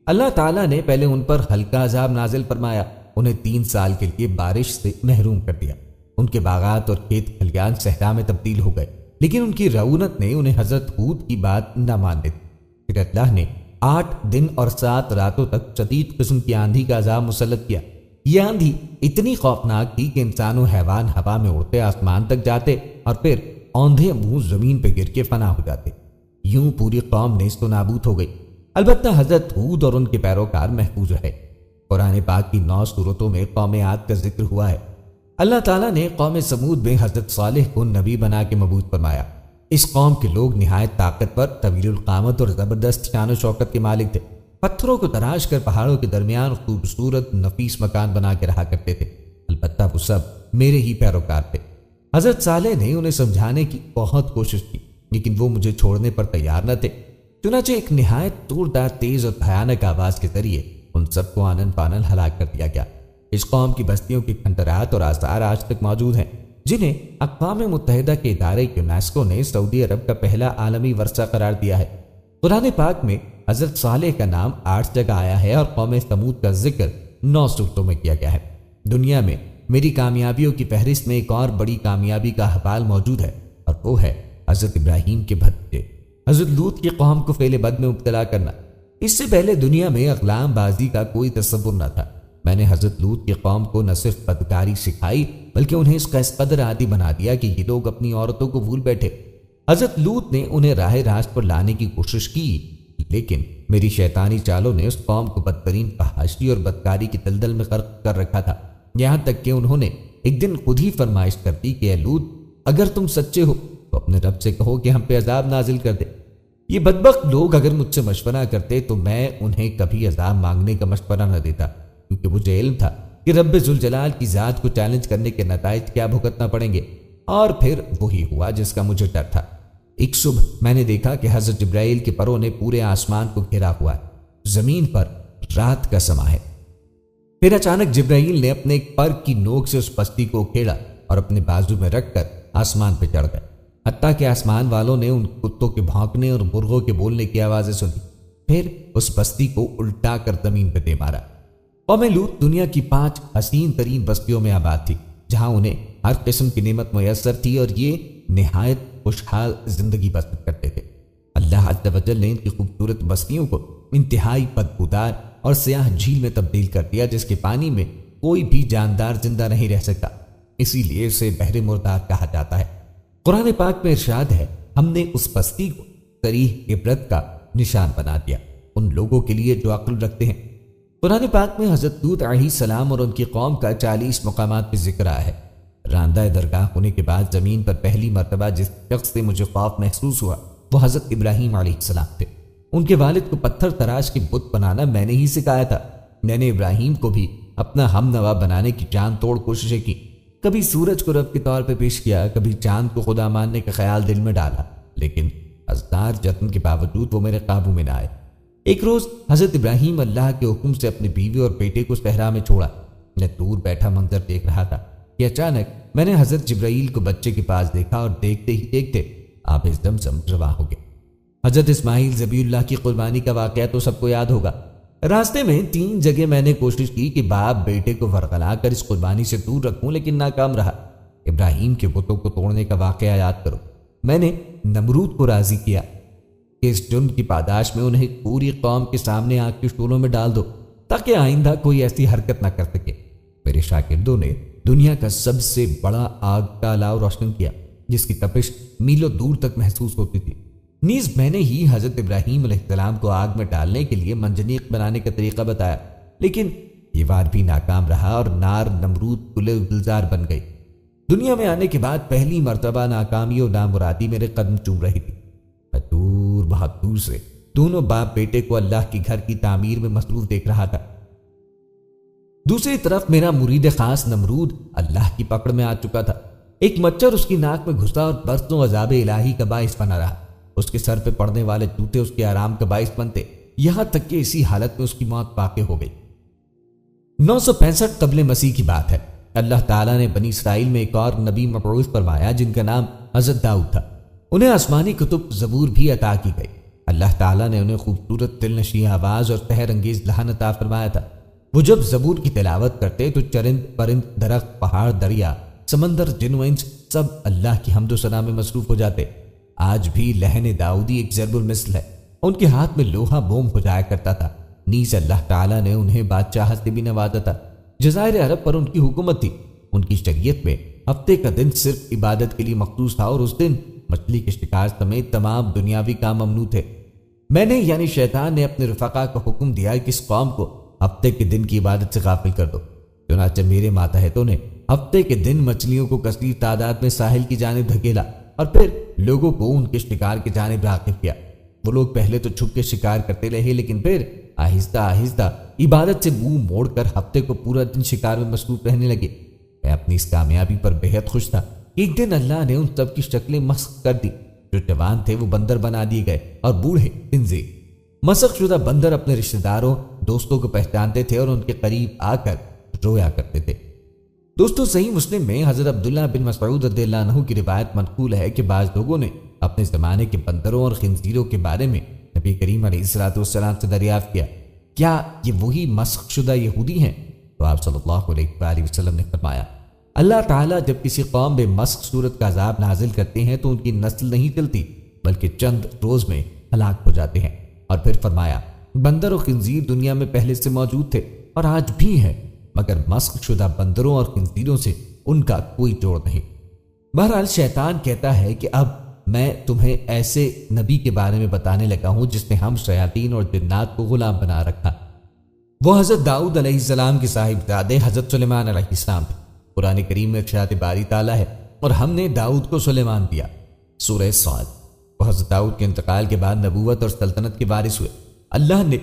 اللہ تعالیٰ نے پہلے ان پر ہلکا عذاب نازل فرمایا، انہیں 3 سال کے لیے بارش سے محروم کر دیا۔ ان کے باغات اور کھیت کھلیان صحرا میں تبدیل ہو گئے، لیکن ان کی رعونت نے انہیں حضرت ہود کی بات نہ ماننے دی۔ پھر اللہ نے 8 دن اور 7 راتوں تک شدید قسم کی آندھی کا عذاب مسلط کیا۔ یہ آندھی اتنی خوفناک تھی کہ انسان و حیوان ہوا میں اڑتے آسمان تک جاتے اور پھر اوندھے منہ زمین پہ گر کے فنا ہو جاتے۔ یوں پوری قوم نیست و نابود ہو گئی۔ البتہ حضرت ہود اور ان کے پیروکار محفوظ رہے۔ قرآن پاک کی 9 سورتوں میں قوم عاد کا ذکر ہوا ہے۔ اللہ تعالیٰ نے قوم سمود میں حضرت صالح کو نبی بنا کے مبعوث فرمایا۔ اس قوم کے لوگ نہایت طاقتور، طویل القامت اور زبردست شان و شوکت کے مالک تھے۔ پتھروں کو تراش کر پہاڑوں کے درمیان خوبصورت نفیس مکان بنا کے رہا کرتے تھے۔ البتہ وہ سب میرے ہی پیروکار تھے۔ حضرت صالح نے انہیں سمجھانے کی بہت کوشش کی، لیکن وہ مجھے چھوڑنے پر تیار نہ تھے۔ چنانچہ ایک نہایت توردار، تیز اور بھیانک آواز کے ذریعے ان سب کو آنن پانن ہلاک کر دیا گیا۔ اس قوم کی بستیوں کے کھنڈرات اور آثار آج تک موجود ہیں، جنہیں اقوام متحدہ کے ادارے یونیسکو نے سعودی عرب کا پہلا عالمی ورثہ قرار دیا ہے۔ قرآن پاک میں حضرت صالح کا نام 8 جگہ آیا ہے اور قوم ثمود کا ذکر 9 سورتوں میں کیا گیا ہے۔ دنیا میں میری کامیابیوں کی فہرست میں ایک اور بڑی کامیابی کا حوال موجود ہے، اور وہ ہے حضرت ابراہیم کے بھتیجے حضرت لوط کی قوم کو فعل بد میں مبتلا کرنا۔ اس سے پہلے دنیا میں اقلام بازی کا کوئی تصور نہ تھا۔ میں نے حضرت لوط کی قوم کو نہ صرف بدکاری سکھائی بلکہ انہیں اس کا اس قدر عادی بنا دیا کہ یہ لوگ اپنی عورتوں کو بھول بیٹھے۔ حضرت لوط نے انہیں راہ راست پر لانے کی کوشش کی، لیکن میری شیطانی چالوں نے اس قوم کو بدترین فحاشی اور بدکاری کی دلدل میں غرق کر رکھا تھا، یہاں تک کہ انہوں نے ایک دن خود ہی فرمائش کر دی کہ اے لوط، اگر تم سچے ہو تو اپنے رب سے کہو کہ ہم پہ عذاب نازل کر دے۔ یہ بدبخت لوگ اگر مجھ سے مشورہ کرتے تو میں انہیں کبھی عذاب مانگنے کا مشورہ نہ دیتا، کیونکہ مجھے علم تھا کہ رب ذوالجلال کی ذات کو چیلنج کرنے کے نتائج کیا بھگتنا پڑیں گے، اور پھر وہی ہوا جس کا مجھے ڈر تھا۔ ایک صبح میں نے دیکھا کہ حضرت جبرائیل کے پروں نے پورے آسمان کو گھیرا ہوا ہے، زمین پر رات کا سما ہے۔ پھر اچانک جبرائیل نے اپنے ایک پر کی نوک سے اس بستی کو کھیڑا اور اپنے بازو میں رکھ کر آسمان پہ چڑھ گئے، حتیٰ کہ آسمان والوں نے ان کتوں کے بھونکنے اور مرغوں کے بولنے کی آوازیں سنی۔ پھر اس بستی کو الٹا کر زمین پہ دے مارا۔ قوم لوط دنیا کی 5 حسین ترین بستیوں میں آباد تھی، جہاں انہیں ہر قسم کی نعمت میسر تھی اور یہ نہایت خوشحال زندگی بسر کرتے تھے۔ اللہ عز و جل نے ان کی خوبصورت بستیوں کو انتہائی بدبودار اور سیاہ جھیل میں تبدیل کر دیا، جس کے پانی میں کوئی بھی جاندار زندہ نہیں رہ سکتا، اسی لیے اسے بحر مردار کہا جاتا ہے۔ قرآن پاک میں ارشاد ہے، ہم نے اس بستی کو صریح عبرت کا نشان بنا دیا ان لوگوں کے لیے جو عقل رکھتے ہیں۔ قرآن پاک میں حضرت لوط علیہ السلام اور ان کی قوم کا 40 مقامات پہ ذکر آیا ہے۔ راندہ درگاہ ہونے کے بعد زمین پر پہلی مرتبہ جس شخص سے مجھے خوف محسوس ہوا وہ حضرت ابراہیم علیہ السلام تھے۔ ان کے والد کو پتھر تراش کے بت بنانا میں نے ہی سکھایا تھا۔ میں نے ابراہیم کو بھی اپنا ہم نوا بنانے کی جان توڑ کوششیں کی، کبھی سورج کو رب کے طور پہ پیش کیا، کبھی چاند کو خدا ماننے کا خیال دل میں ڈالا، لیکن ہزار جتن کے باوجود وہ میرے قابو میں نہ آئے۔ ایک روز حضرت ابراہیم اللہ کے حکم سے اپنی بیوی اور بیٹے کو صحرا میں چھوڑا۔ میں دور بیٹھا منظر دیکھ رہا تھا کہ اچانک میں نے حضرت جبرائیل کو بچے کے پاس دیکھا اور دیکھتے ہی دیکھتے آب زمزم رواں ہو گیا۔ حضرت اسماعیل ذبیح اللہ کی قربانی کا واقعہ تو سب کو یاد ہوگا۔ راستے میں 3 جگہ میں نے کوشش کی کہ باپ بیٹے کو ورغلا کر اس قربانی سے دور رکھوں، لیکن ناکام رہا۔ ابراہیم کے بتوں کو توڑنے کا واقعہ یاد کرو۔ میں نے نمرود کو راضی کیا کہ اس جرم کی پاداش میں انہیں پوری قوم کے سامنے آگ کے شعلوں میں ڈال دو تاکہ آئندہ کوئی ایسی حرکت نہ کر سکے۔ میرے شاگردوں نے دنیا کا سب سے بڑا آگ کا الاؤ روشن کیا جس کی تپش میلوں دور تک محسوس ہوتی تھی۔ نیز میں نے ہی حضرت ابراہیم علیہ السلام کو آگ میں ڈالنے کے لیے منجنیق بنانے کا طریقہ بتایا، لیکن یہ وار بھی ناکام رہا اور نار نمرود گلے گلزار بن گئی۔ دنیا میں آنے کے بعد پہلی مرتبہ ناکامی اور نامرادی میرے قدم چوم رہی تھی۔ میں دور بہت دور سے دونوں باپ بیٹے کو اللہ کے گھر کی تعمیر میں مصروف دیکھ رہا تھا۔ دوسری طرف میرا مرید خاص نمرود اللہ کی پکڑ میں آ چکا تھا۔ ایک مچھر اس کی ناک میں گھسا اور برسوں عذاب الہی کا باعث بنا رہا۔ اس کے سر پہ پڑنے والے جوتے اس کے آرام کا باعث بنتے، یہاں تک کہ اسی حالت میں اس کی موت واقع ہو گئی۔ 965 قبل مسیح کی بات ہے۔ اللہ تعالیٰ نے بنی اسرائیل میں ایک اور نبی مبعوث فرمایا جن کا نام حضرت داؤد تھا۔ انہیں آسمانی کتب زبور بھی عطا کی گئی۔ اللہ تعالیٰ نے انہیں خوبصورت دل نشیں آواز اور سحر انگیز لہن عطا فرمایا تھا۔ وہ جب زبور کی تلاوت کرتے تو چرند پرند درخت پہاڑ دریا سمندر جن و انس سب اللہ کی حمد و ثنا میں مصروف ہو جاتے۔ آج بھی لہن داؤدی ایک ضرب المثل ہے۔ ان کے ہاتھ میں لوہا بوم ہو جایا کرتا تھا۔ نیز اللہ تعالیٰ نے انہیں بادشاہت سے بھی نوازا تھا۔ جزائر عرب پر ان کی حکومت تھی۔ ان کی شریعت میں ہفتے کا دن صرف عبادت کے لیے مخصوص تھا اور اس دن مچھلی کے شکار سمیت تمام دنیاوی کام ممنوع تھے۔ میں نے یعنی شیطان نے اپنے رفقا کو حکم دیا کہ اس قوم کو ہفتے کے دن کی عبادت سے غافل کر دو۔ چنانچہ میرے ماتحتوں نے ہفتے کے دن مچھلیوں کو کثیر تعداد میں ساحل کی جانب دھکیلا اور پھر لوگوں کو ان کے شکار کی جانب راغب کیا۔ وہ لوگ پہلے تو چھپ کے شکار کرتے رہے لیکن پھر آہستہ آہستہ عبادت سے منہ موڑ کر ہفتے کو پورا دن شکار میں مصروف رہنے لگے۔ میں اپنی اس کامیابی پر بہت خوش تھا۔ ایک دن اللہ نے ان سب کی شکلیں مسخ کر دی۔ جو جوان تھے وہ بندر بنا دیے گئے اور بوڑھے خنزیر۔ مسخ شدہ بندر اپنے رشتہ داروں دوستوں کو پہچانتے تھے اور ان کے قریب آ کر رویا کرتے تھے۔ دوستوں صحیح مسلم میں حضرت عبداللہ بن مسعود رضی اللہ عنہ کی روایت منقول ہے کہ بعض لوگوں نے اپنے زمانے کے بندروں اور خنزیروں کے بارے میں نبی کریم علیہ السلام سے دریافت کیا، کیا یہ وہی مسخ شدہ یہودی ہیں؟ تو آپ صلی اللہ علیہ وآلہ وسلم نے فرمایا، اللہ تعالیٰ جب کسی قوم میں مسخ صورت کا عذاب نازل کرتے ہیں تو ان کی نسل نہیں چلتی بلکہ چند روز میں ہلاک ہو جاتے ہیں۔ اور پھر فرمایا، بندر و خنزیر دنیا میں پہلے سے موجود تھے اور آج بھی ہیں، مگر مسخ شدہ بندروں اور خنزیروں سے ان کا کوئی جوڑ نہیں۔ بہرحال شیطان کہتا ہے کہ اب میں تمہیں ایسے نبی کے بارے میں بتانے لگا ہوں جس نے ہم شیاطین اور جنات کو غلام بنا رکھا۔ وہ حضرت داؤد علیہ السلام کے صاحبزادے حضرت سلیمان علیہ السلام تھے۔ قرآن کریم میں ارشاد باری تعالیٰ ہے، اور ہم نے داؤد کو سلیمان دیا۔ سورہ صاد۔ وہ حضرت داؤد کے انتقال کے بعد نبوت اور سلطنت کے وارث ہوئے۔ اللہ نے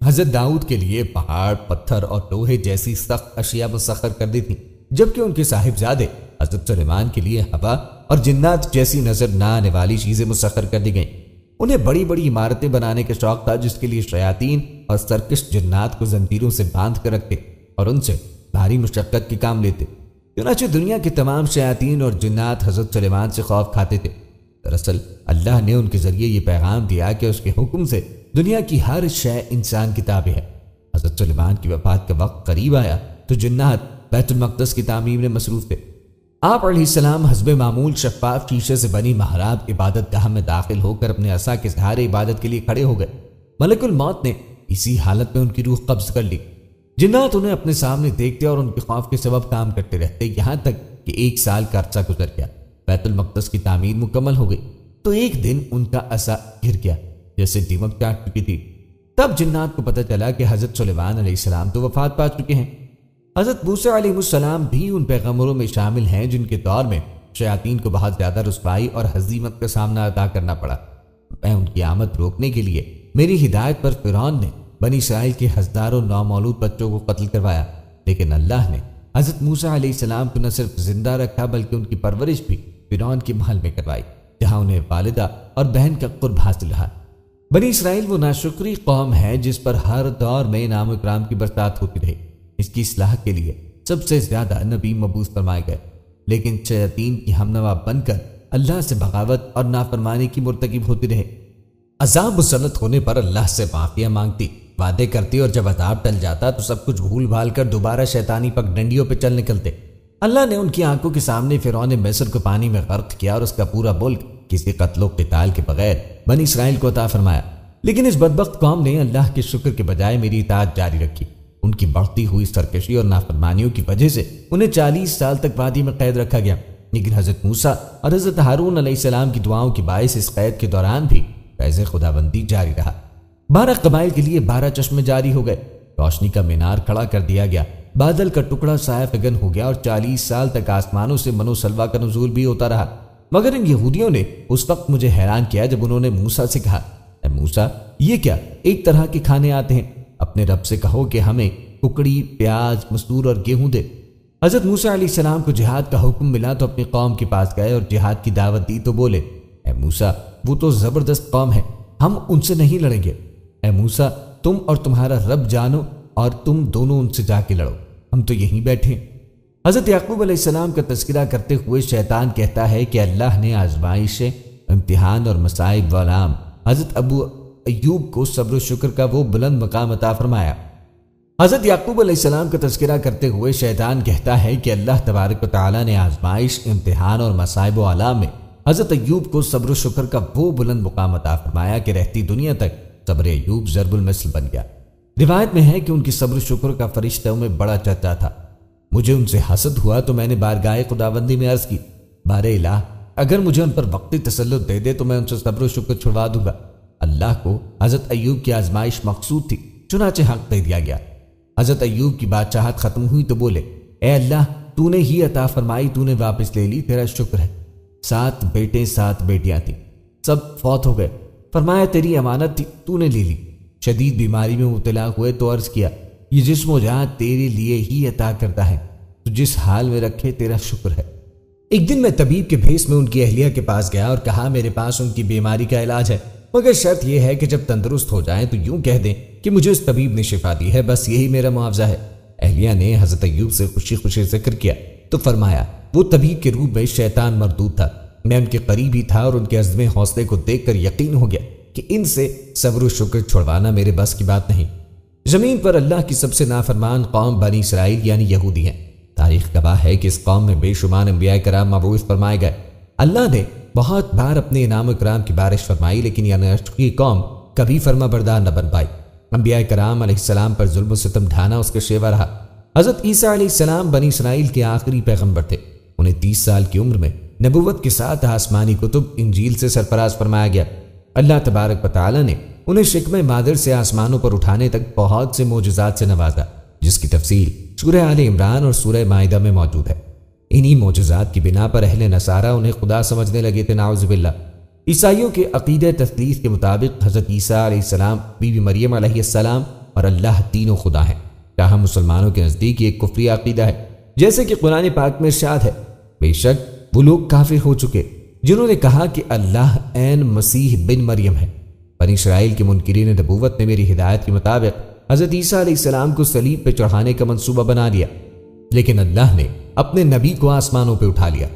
حضرت داؤد کے لیے پہاڑ، پتھر اور لوہے جیسی سخت اشیاء مسخر کر دی تھی، جبکہ ان کے صاحبزادے حضرت سلیمان کے لیے ہوا اور جنات جیسی نظر نہ آنے والی چیزیں مسخر کر دی گئیں۔ انہیں بڑی بڑی عمارتیں بنانے کا شوق تھا جس کے لیے شیاطین اور سرکش جنات کو زنجیروں سے باندھ کر رکھتے اور ان سے بھاری مشقت کے کام لیتے۔ چنانچہ دنیا کے تمام شیاطین اور جنات حضرت سلیمان سے خوف کھاتے تھے۔ دراصل اللہ نے ان کے ذریعے یہ پیغام دیا کہ اس کے حکم سے دنیا کی ہر شے انسان کی تابع ہے۔ حضرت سلیمان کی وفات کا وقت قریب آیا تو جنات بیت المقدس کی تعمیر میں مصروف تھے۔ آپ علیہ السلام حسب معمول شفاف شیشے سے بنی محراب عبادت گاہ میں داخل ہو کر اپنے عصا کے سہارے عبادت کے لیے کھڑے ہو گئے۔ ملک الموت نے اسی حالت میں ان کی روح قبض کر لی۔ جنات انہیں اپنے سامنے دیکھتے اور ان کے خوف کے سبب کام کرتے رہتے، یہاں تک کہ 1 سال کا عرصہ گزر گیا۔ بیت المقدس کی تعمیر مکمل ہو گئی تو ایک دن ان کا عصا گر گیا جیسے دیمک چاٹ چکی تھی۔ تب جنات کو پتہ چلا کہ حضرت سلیمان علیہ السلام تو وفات پا چکے ہیں۔ حضرت موسیٰ علیہ السلام بھی ان پیغمبروں میں شامل ہیں جن کے دور میں شیاطین کو بہت زیادہ رسوائی اور ہزیمت کا سامنا ادا کرنا پڑا۔ میں ان کی آمد روکنے کے لیے میری ہدایت پر فرعون نے بنی اسرائیل کے ہزاروں نومولود بچوں کو قتل کروایا، لیکن اللہ نے حضرت موسیٰ علیہ السلام کو نہ صرف زندہ رکھا بلکہ ان کی پرورش بھی فرعون کے محل میں کروائی، جہاں انہیں والدہ اور بہن کا قرب حاصل رہا۔ بنی اسرائیل وہ ناشکری قوم ہے جس پر ہر دور میں انعام و اکرام کی برسات ہوتی رہی۔ اس کی اصلاح کے لیے سب سے زیادہ نبی مبعوث فرمائے گئے، لیکن شیاطین کی ہمنوا بن کر اللہ سے بغاوت اور نافرمانی کی مرتکب ہوتی رہے۔ عذاب مسلط ہونے پر اللہ سے معافیاں مانگتی، وعدے کرتی، اور جب عذاب ٹل جاتا تو سب کچھ بھول بھال کر دوبارہ شیطانی پگ ڈنڈیوں پہ چل نکلتے۔ اللہ نے ان کی آنکھوں کے سامنے فرعون مصر کو پانی میں غرق کیا اور اس کا پورا ملک کسی قتل و قتال کے بغیر بنی اسرائیل کو عطا فرمایا، لیکن اس بدبخت قوم نے اللہ کے شکر کے بجائے میری اطاعت جاری رکھی۔ ان کی بڑھتی ہوئی سرکشی اور نافرمانیوں کی وجہ سے انہیں 40 سال تک وادی میں قید رکھا گیا، لیکن حضرت موسیٰ اور حضرت ہارون علیہ السلام کی دعاؤں کے باعث اس قید کے دوران بھی فیض خداوندی جاری رہا۔ 12 قبائل کے لیے 12 چشمے جاری ہو گئے، روشنی کا مینار کھڑا کر دیا گیا، بادل کا ٹکڑا سایہ فگن ہو گیا، اور 40 سال تک آسمانوں سے من و سلوہ کا نزول بھی ہوتا رہا۔ مگر ان یہودیوں نے اس وقت مجھے حیران کیا جب انہوں نے موسیٰ سے کہا، اے موسیٰ، یہ کیا ایک طرح کے کھانے آتے ہیں؟ اپنے رب سے کہو کہ ہمیں ککڑی، پیاز، مسور اور گیہوں دے۔ حضرت موسیٰ علیہ السلام کو جہاد کا حکم ملا تو اپنی قوم کے پاس گئے اور جہاد کی دعوت دی تو بولے، اے موسیٰ، وہ تو زبردست قوم ہے، ہم ان سے نہیں لڑیں گے۔ اے موسیٰ، تم اور تمہارا رب جانو اور تم دونوں ان سے جا کے لڑو، ہم تو یہیں بیٹھے۔ حضرت یعقوب علیہ السلام کا تذکرہ کرتے ہوئے شیطان کہتا ہے کہ اللہ نے آزمائشیں، امتحان اور مصائب والام حضرت ابو ایوب کو صبر و شکر کا وہ بلند مقام عطا فرمایا۔ حضرت یعقوب علیہ السلام کا تذکرہ کرتے ہوئے شیطان کہتا ہے کہ اللہ تبارک و تعالیٰ نے آزمائش، امتحان اور مصائب و آلام میں حضرت ایوب کو صبر و شکر کا وہ بلند مقام عطا فرمایا کہ رہتی دنیا تک صبر ایوب ضرب المثل بن گیا۔ روایت میں ہے کہ ان کی صبر و شکر کا فرشتوں میں بڑا چرچا تھا۔ مجھے ان سے حسد ہوا تو میں نے بارگاہ خداوندی میں عرض کی، بار الہ، اگر مجھے ان پر وقتی تسلط دے دے تو میں ان سے صبر و شکر چھڑوا دوں گا۔ اللہ کو حضرت ایوب کی آزمائش مقصود تھی، چنانچہ حق دے دیا گیا۔ حضرت ایوب کی بادشاہت ختم ہوئی تو بولے، اے اللہ، تو نے ہی عطا فرمائی، تو نے واپس لے لی، تیرا شکر ہے۔ 7 بیٹے 7 بیٹیاں تھیں، سب فوت ہو گئے۔ فرمایا تیری امانت تھی، تو نے لے لی۔ شدید بیماری میں مبتلا ہوئے تو عرض کیا، یہ جسم و جان تیرے لیے ہی عطا کرتا ہے، تو جس حال میں رکھے تیرا شکر ہے۔ ایک دن میں طبیب کے بھیس میں ان کی اہلیہ کے پاس گیا اور کہا، میرے پاس ان کی بیماری کا علاج ہے، مگر شرط یہ ہے کہ جب تندرست ہو جائیں تو یوں کہہ دیں کہ مجھے اس طبیب نے شفا دی ہے، بس یہی میرا معاوضہ ہے۔ اہلیہ نے حضرت ایوب سے خوشی خوشی ذکر کیا تو فرمایا، وہ طبیب کے روپ میں شیطان مردود تھا، میں ان کے قریب ہی تھا اور ان کے عزم حوصلے کو دیکھ کر یقین ہو گیا کہ ان سے صبر و شکر چھڑوانا میرے بس کی بات نہیں۔ زمین پر اللہ کی سب سے نافرمان قوم بنی اسرائیل یعنی یہودی ہیں۔ تاریخ گواہ ہے کہ اس قوم میں بے شمار انبیاء کرام مبعوث فرمائے گئے۔ اللہ نے بہت بار اپنے انعام و کرام کی بارش فرمائی، لیکن یہ ناشکری قوم کبھی فرما بردار نہ بن پائی۔ انبیاء کرام علیہ السلام پر ظلم و ستم ڈھانا اس کا شیوا رہا۔ حضرت عیسیٰ علیہ السلام بنی اسرائیل کے آخری پیغمبر تھے۔ انہیں 30 سال کی عمر میں نبوت کے ساتھ آسمانی کتب انجیل سے سرفراز فرمایا گیا۔ اللہ تبارک و تعالیٰ نے انہیں شکم مادر سے آسمانوں پر اٹھانے تک بہت سے معجزات سے نوازا، جس کی تفصیل سورہ آل عمران اور سورہ مائدہ میں موجود ہے۔ انہی معجزات کی بنا پر اہل نصارہ انہیں خدا سمجھنے لگے تھے، نعوذ باللہ۔ عیسائیوں کے عقیدہ تثلیث کے مطابق حضرت عیسیٰ علیہ السلام، بی بی مریم علیہ السلام اور اللہ تینوں خدا ہیں۔ تاہم مسلمانوں کے نزدیک یہ ایک کفری عقیدہ ہے، جیسے کہ قرآن پاک میں ارشاد ہے، بے شک وہ لوگ کافر ہو چکے جنہوں نے کہا کہ اللہ عین مسیح بن مریم ہے۔ بنی اسرائیل کے منکرین نبوت نے میری ہدایت کے مطابق حضرت عیسیٰ علیہ السلام کو صلیب پہ چڑھانے کا منصوبہ بنا لیا، لیکن اللہ نے اپنے نبی کو آسمانوں پہ اٹھا لیا۔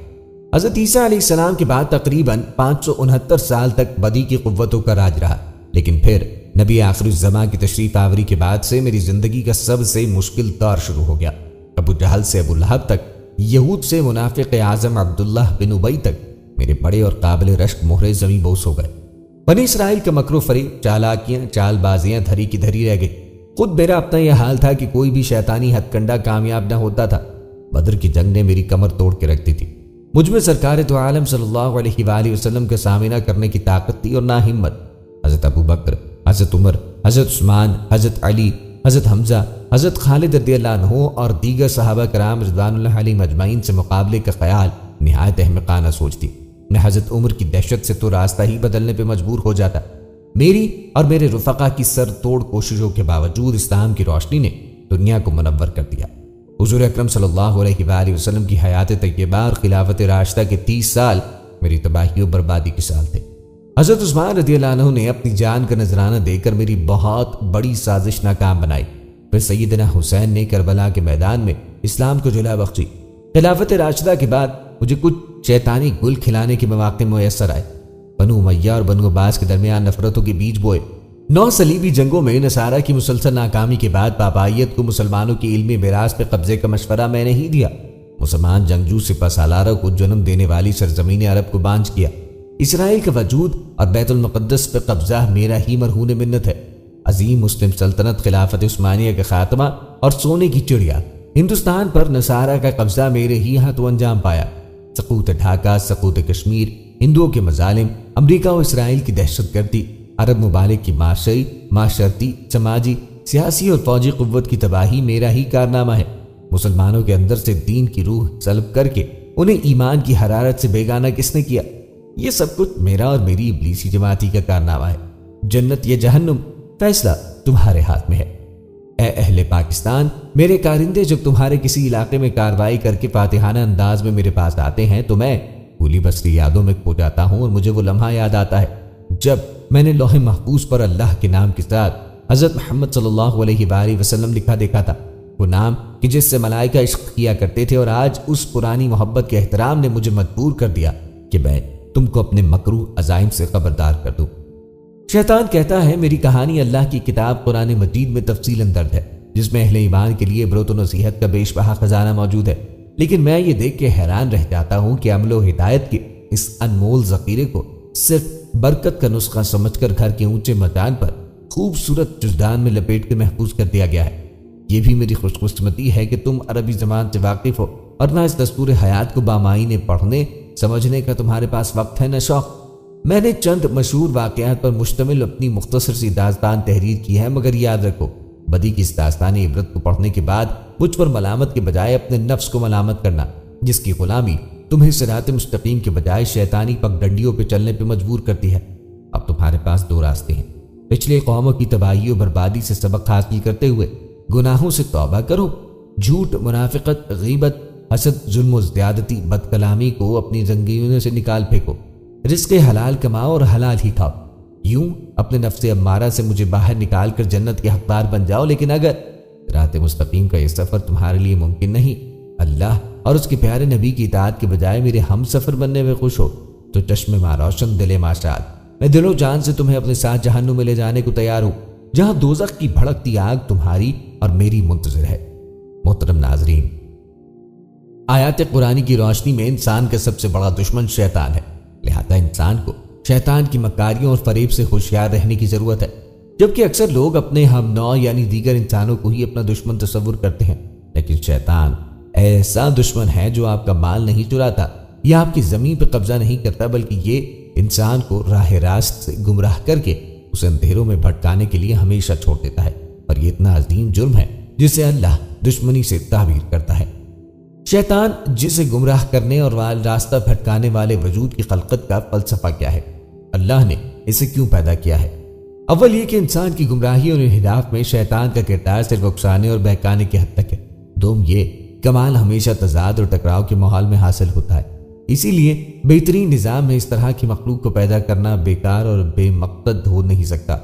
حضرت عیسیٰ علیہ السلام کے بعد تقریباً 569 سال تک بدی کی قوتوں کا راج رہا، لیکن پھر نبی آخر الزمان کی تشریف آوری کے بعد سے میری زندگی کا سب سے مشکل دور شروع ہو گیا۔ ابو جہل سے ابو لہب تک، یہود سے منافق اعظم عبداللہ بن ابی تک میرے بڑے اور قابل رشک مہرے زمیں بوس ہو گئے۔ بنی اسرائیل کا مکر و فریب، چالاکیاں، چال بازیاں دھری کی دھری رہ گئی۔ خود میرا اپنا یہ حال تھا کہ کوئی بھی شیطانی ہتھ کنڈا کامیاب نہ ہوتا تھا۔ بدر کی جنگ نے میری کمر توڑ کے رکھ دی تھی۔ مجھ میں سرکار تو عالم صلی اللہ علیہ وآلہ وسلم کا سامنا کرنے کی طاقت تھی اور نہ ہمت۔ حضرت ابو بکر، حضرت عمر، حضرت عثمان، حضرت علی، حضرت حمزہ، حضرت خالد رضی اللہ عنہ اور دیگر صحابہ کرام رضوان اللہ علیہم اجمعین سے مقابلے کا خیال نہایت احمقانہ سوچ تھی۔ میں حضرت عمر کی دہشت سے تو راستہ ہی بدلنے پہ مجبور ہو جاتا۔ میری اور میرے رفقا کی سر توڑ کوششوں کے باوجود اسلام کی روشنی نے دنیا کو منور کر دیا۔ حضور اکرم صلی اللہ علیہ وآلہ وسلم کی حیات طیبہ اور خلافت راشدہ کے 30 سال میری تباہی و بربادی کے سال تھے۔ حضرت عثمان رضی اللہ عنہ نے اپنی جان کا نذرانہ دے کر میری بہت بڑی سازش ناکام بنائی۔ پھر سیدنا حسین نے کربلا کے میدان میں اسلام کو جلا بخشی۔ خلافت راشدہ کے بعد مجھے کچھ شیطانی گل کھلانے کے مواقع میسر آئے۔ بنو امیہ اور بنو عباس کے درمیان نفرتوں کے بیج بوئے۔ 9 صلیبی جنگوں میں نصارہ کی مسلسل ناکامی کے بعد پاپائیت کو مسلمانوں کی علمی میراث پہ قبضے کا مشورہ میں نے ہی دیا۔ مسلمان جنگجو سپہ سالاروں کو جنم دینے والی سرزمین عرب کو بانج کیا۔ اسرائیل کا وجود اور بیت المقدس پہ قبضہ میرا ہی مرہون منت ہے۔ عظیم مسلم سلطنت خلافت عثمانیہ کا خاتمہ اور سونے کی چڑیا، ہندوستان پر نصارہ کا قبضہ میرے ہی ہاتھوں انجام پایا۔ سقوط ڈھاکہ، سقوط کشمیر، ہندوؤں کے مظالم، امریکہ و اسرائیل کی دہشت گردی، عرب ممالک کی معاشی، معاشرتی، سماجی، سیاسی اور فوجی قوت کی تباہی میرا ہی کارنامہ ہے۔ مسلمانوں کے اندر سے دین کی روح سلب کر کے انہیں ایمان کی حرارت سے بیگانہ کس نے کیا؟ یہ سب کچھ میرا اور میری ابلیسی جماعتی کا کارنامہ ہے۔ جنت یا جہنم، فیصلہ تمہارے ہاتھ میں ہے۔ اے اہل پاکستان، میرے کارندے جب تمہارے کسی علاقے میں کارروائی کر کے فاتحانہ انداز میں میرے پاس آتے ہیں تو میں پھولی بصری یادوں میں کھو جاتا ہوں، اور مجھے وہ لمحہ یاد آتا ہے جب میں نے لوح محفوظ پر اللہ کے نام کے ساتھ حضرت محمد صلی اللہ علیہ وآلہ وسلم لکھا دیکھا تھا، وہ نام کہ جس سے ملائکہ عشق کیا کرتے تھے، اور آج اس پرانی محبت کے احترام نے مجھے مجبور کر دیا کہ میں تم کو اپنے مکروہ عزائم سے خبردار کر دوں۔ شیطان کہتا ہے میری کہانی اللہ کی کتاب قرآن مجید میں تفصیلاً درج ہے، جس میں اہل ایمان کے لیے عبرت و نصیحت کا بیش بہا خزانہ موجود ہے، لیکن میں یہ دیکھ کے حیران رہ جاتا ہوں کہ عمل و ہدایت کے اس انمول ذخیرے کو صرف برکت کا نسخہ سمجھ کر گھر کے اونچے مکان پر خوبصورت جزدان میں لپیٹ کے محفوظ کر دیا گیا ہے۔ یہ بھی میری خوش قسمتی ہے کہ تم عربی زبان سے واقف ہو، اور نہ اس دستور حیات کو بامعنی پڑھنے سمجھنے کا تمہارے پاس وقت ہے نہ شوق۔ میں نے چند مشہور واقعات پر مشتمل اپنی مختصر سی داستان تحریر کی ہے، مگر یاد رکھو بدی کی اس داستان عبرت کو پڑھنے کے بعد مجھ پر ملامت کے بجائے اپنے نفس کو ملامت کرنا، جس کی غلامی تمہیں صراط مستقیم کے بجائے شیطانی پگڈنڈیوں پہ چلنے پہ مجبور کرتی ہے۔ اب تمہارے پاس دو راستے ہیں۔ پچھلے قوموں کی تباہی و بربادی سے سبق حاصل کرتے ہوئے گناہوں سے توبہ کرو، جھوٹ، منافقت، غیبت، حسد، ظلم و زیادتی، بد کلامی کو اپنی زنجیروں سے نکال پھینکو، رزق حلال کماؤ اور حلال ہی کھاؤ، یوں اپنے نفس امارہ سے مجھے باہر نکال کر جنت کے حقدار بن جاؤ۔ لیکن اگر صراط مستقیم کا یہ سفر تمہارے لیے ممکن نہیں، اللہ اور اس کے پیارے نبی کی اطاعت کے بجائے میرے ہم سفر بننے میں خوش ہو، تو چشم ماں روشن، دل ماں شاد، میں دل و جان سے تمہیں اپنے ساتھ جہنم میں لے جانے کو تیار ہوں، جہاں دوزخ کی بھڑکتی آگ تمہاری اور میری منتظر ہے۔ محترم ناظرین، آیات قرآنی کی روشنی میں انسان کا سب سے بڑا دشمن شیطان ہے، لہذا انسان کو شیطان کی مکاریوں اور فریب سے ہوشیار رہنے کی ضرورت ہے۔ جبکہ اکثر لوگ اپنے ہم نوع یعنی دیگر انسانوں کو ہی اپنا دشمن تصور کرتے ہیں، لیکن شیطان ایسا دشمن ہے جو آپ کا مال نہیں چراتا یا آپ کی زمین پہ قبضہ نہیں کرتا، بلکہ یہ انسان کو راہ راست سے گمراہ کر کے اسے اندھیروں میں بھٹکانے کے لیے ہمیشہ چھوڑ دیتا ہے، اور یہ اتنا عظیم جرم ہے جسے اللہ دشمنی سے تعبیر کرتا ہے۔ شیطان جسے گمراہ کرنے اور راستہ بھٹکانے والے وجود کی خلقت کا فلسفہ کیا ہے؟ اللہ نے اسے کیوں پیدا کیا ہے؟ اول یہ کہ انسان کی گمراہی اور انحراف میں شیطان کا کردار صرف اکسانے اور بہکانے کی حد تک ہے۔ دوم یہ کمال ہمیشہ تضاد اور ٹکراؤ کے ماحول میں حاصل ہوتا ہے، اسی لیے بہترین نظام میں اس طرح کی مخلوق کو پیدا کرنا بیکار اور بے مقصد ہو نہیں سکتا،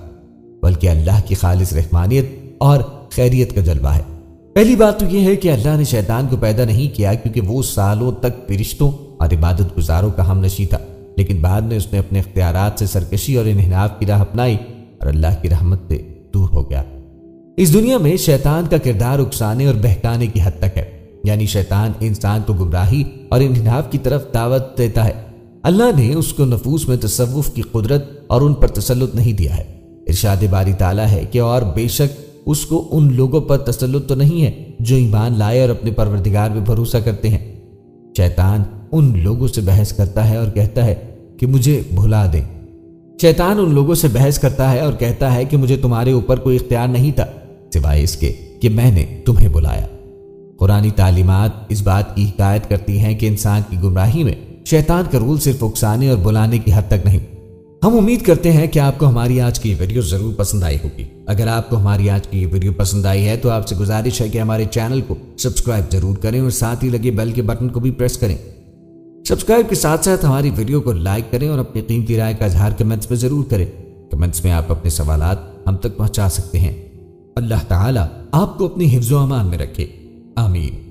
بلکہ اللہ کی خالص رحمانیت اور خیریت کا جلوہ ہے۔ پہلی بات تو یہ ہے کہ اللہ نے شیطان کو پیدا نہیں کیا کیونکہ وہ سالوں تک فرشتوں اور عبادت گزاروں کا ہم نشیں تھا، لیکن بعد میں اس نے اپنے اختیارات سے سرکشی اور انحراف کی راہ اپنائی اور اللہ کی رحمت سے دور ہو گیا۔ اس دنیا میں شیطان کا کردار اکسانے اور بہکانے کی حد تک ہے، یعنی شیطان انسان کو گمراہی اور انحراف کی طرف دعوت دیتا ہے۔ اللہ نے اس کو نفوس میں تصوف کی قدرت اور ان پر تسلط نہیں دیا ہے۔ ارشاد باری تعالیٰ ہے کہ اور بے شک اس کو ان لوگوں پر تسلط تو نہیں ہے جو ایمان لائے اور اپنے پروردگار پہ بھروسہ کرتے ہیں۔ شیطان ان لوگوں سے بحث کرتا ہے اور کہتا ہے کہ مجھے بھلا دیں۔ شیطان ان لوگوں سے بحث کرتا ہے اور کہتا ہے کہ مجھے تمہارے اوپر کوئی اختیار نہیں تھا سوائے اس کے کہ میں نے تمہیں بلایا۔ قرآنی تعلیمات اس بات کی حکایت کرتی ہیں کہ انسان کی گمراہی میں شیطان کا رول صرف اکسانے اور بلانے کی حد تک نہیں۔ ہم امید کرتے ہیں کہ آپ کو ہماری آج کی یہ ویڈیو ضرور پسند آئی ہوگی۔ اگر آپ کو ہماری آج کی یہ ویڈیو پسند آئی ہے تو آپ سے گزارش ہے کہ ہمارے چینل کو سبسکرائب ضرور کریں اور ساتھ ہی لگے بیل کے بٹن کو بھی پریس کریں۔ سبسکرائب کے ساتھ ساتھ ہماری ویڈیو کو لائک کریں اور اپنی قیمتی رائے کا اظہار کمنٹس میں ضرور کریں۔ کمنٹس میں آپ اپنے سوالات ہم تک پہنچا سکتے ہیں۔ اللہ تعالیٰ آپ کو اپنی حفظ و امان میں رکھے، آمین۔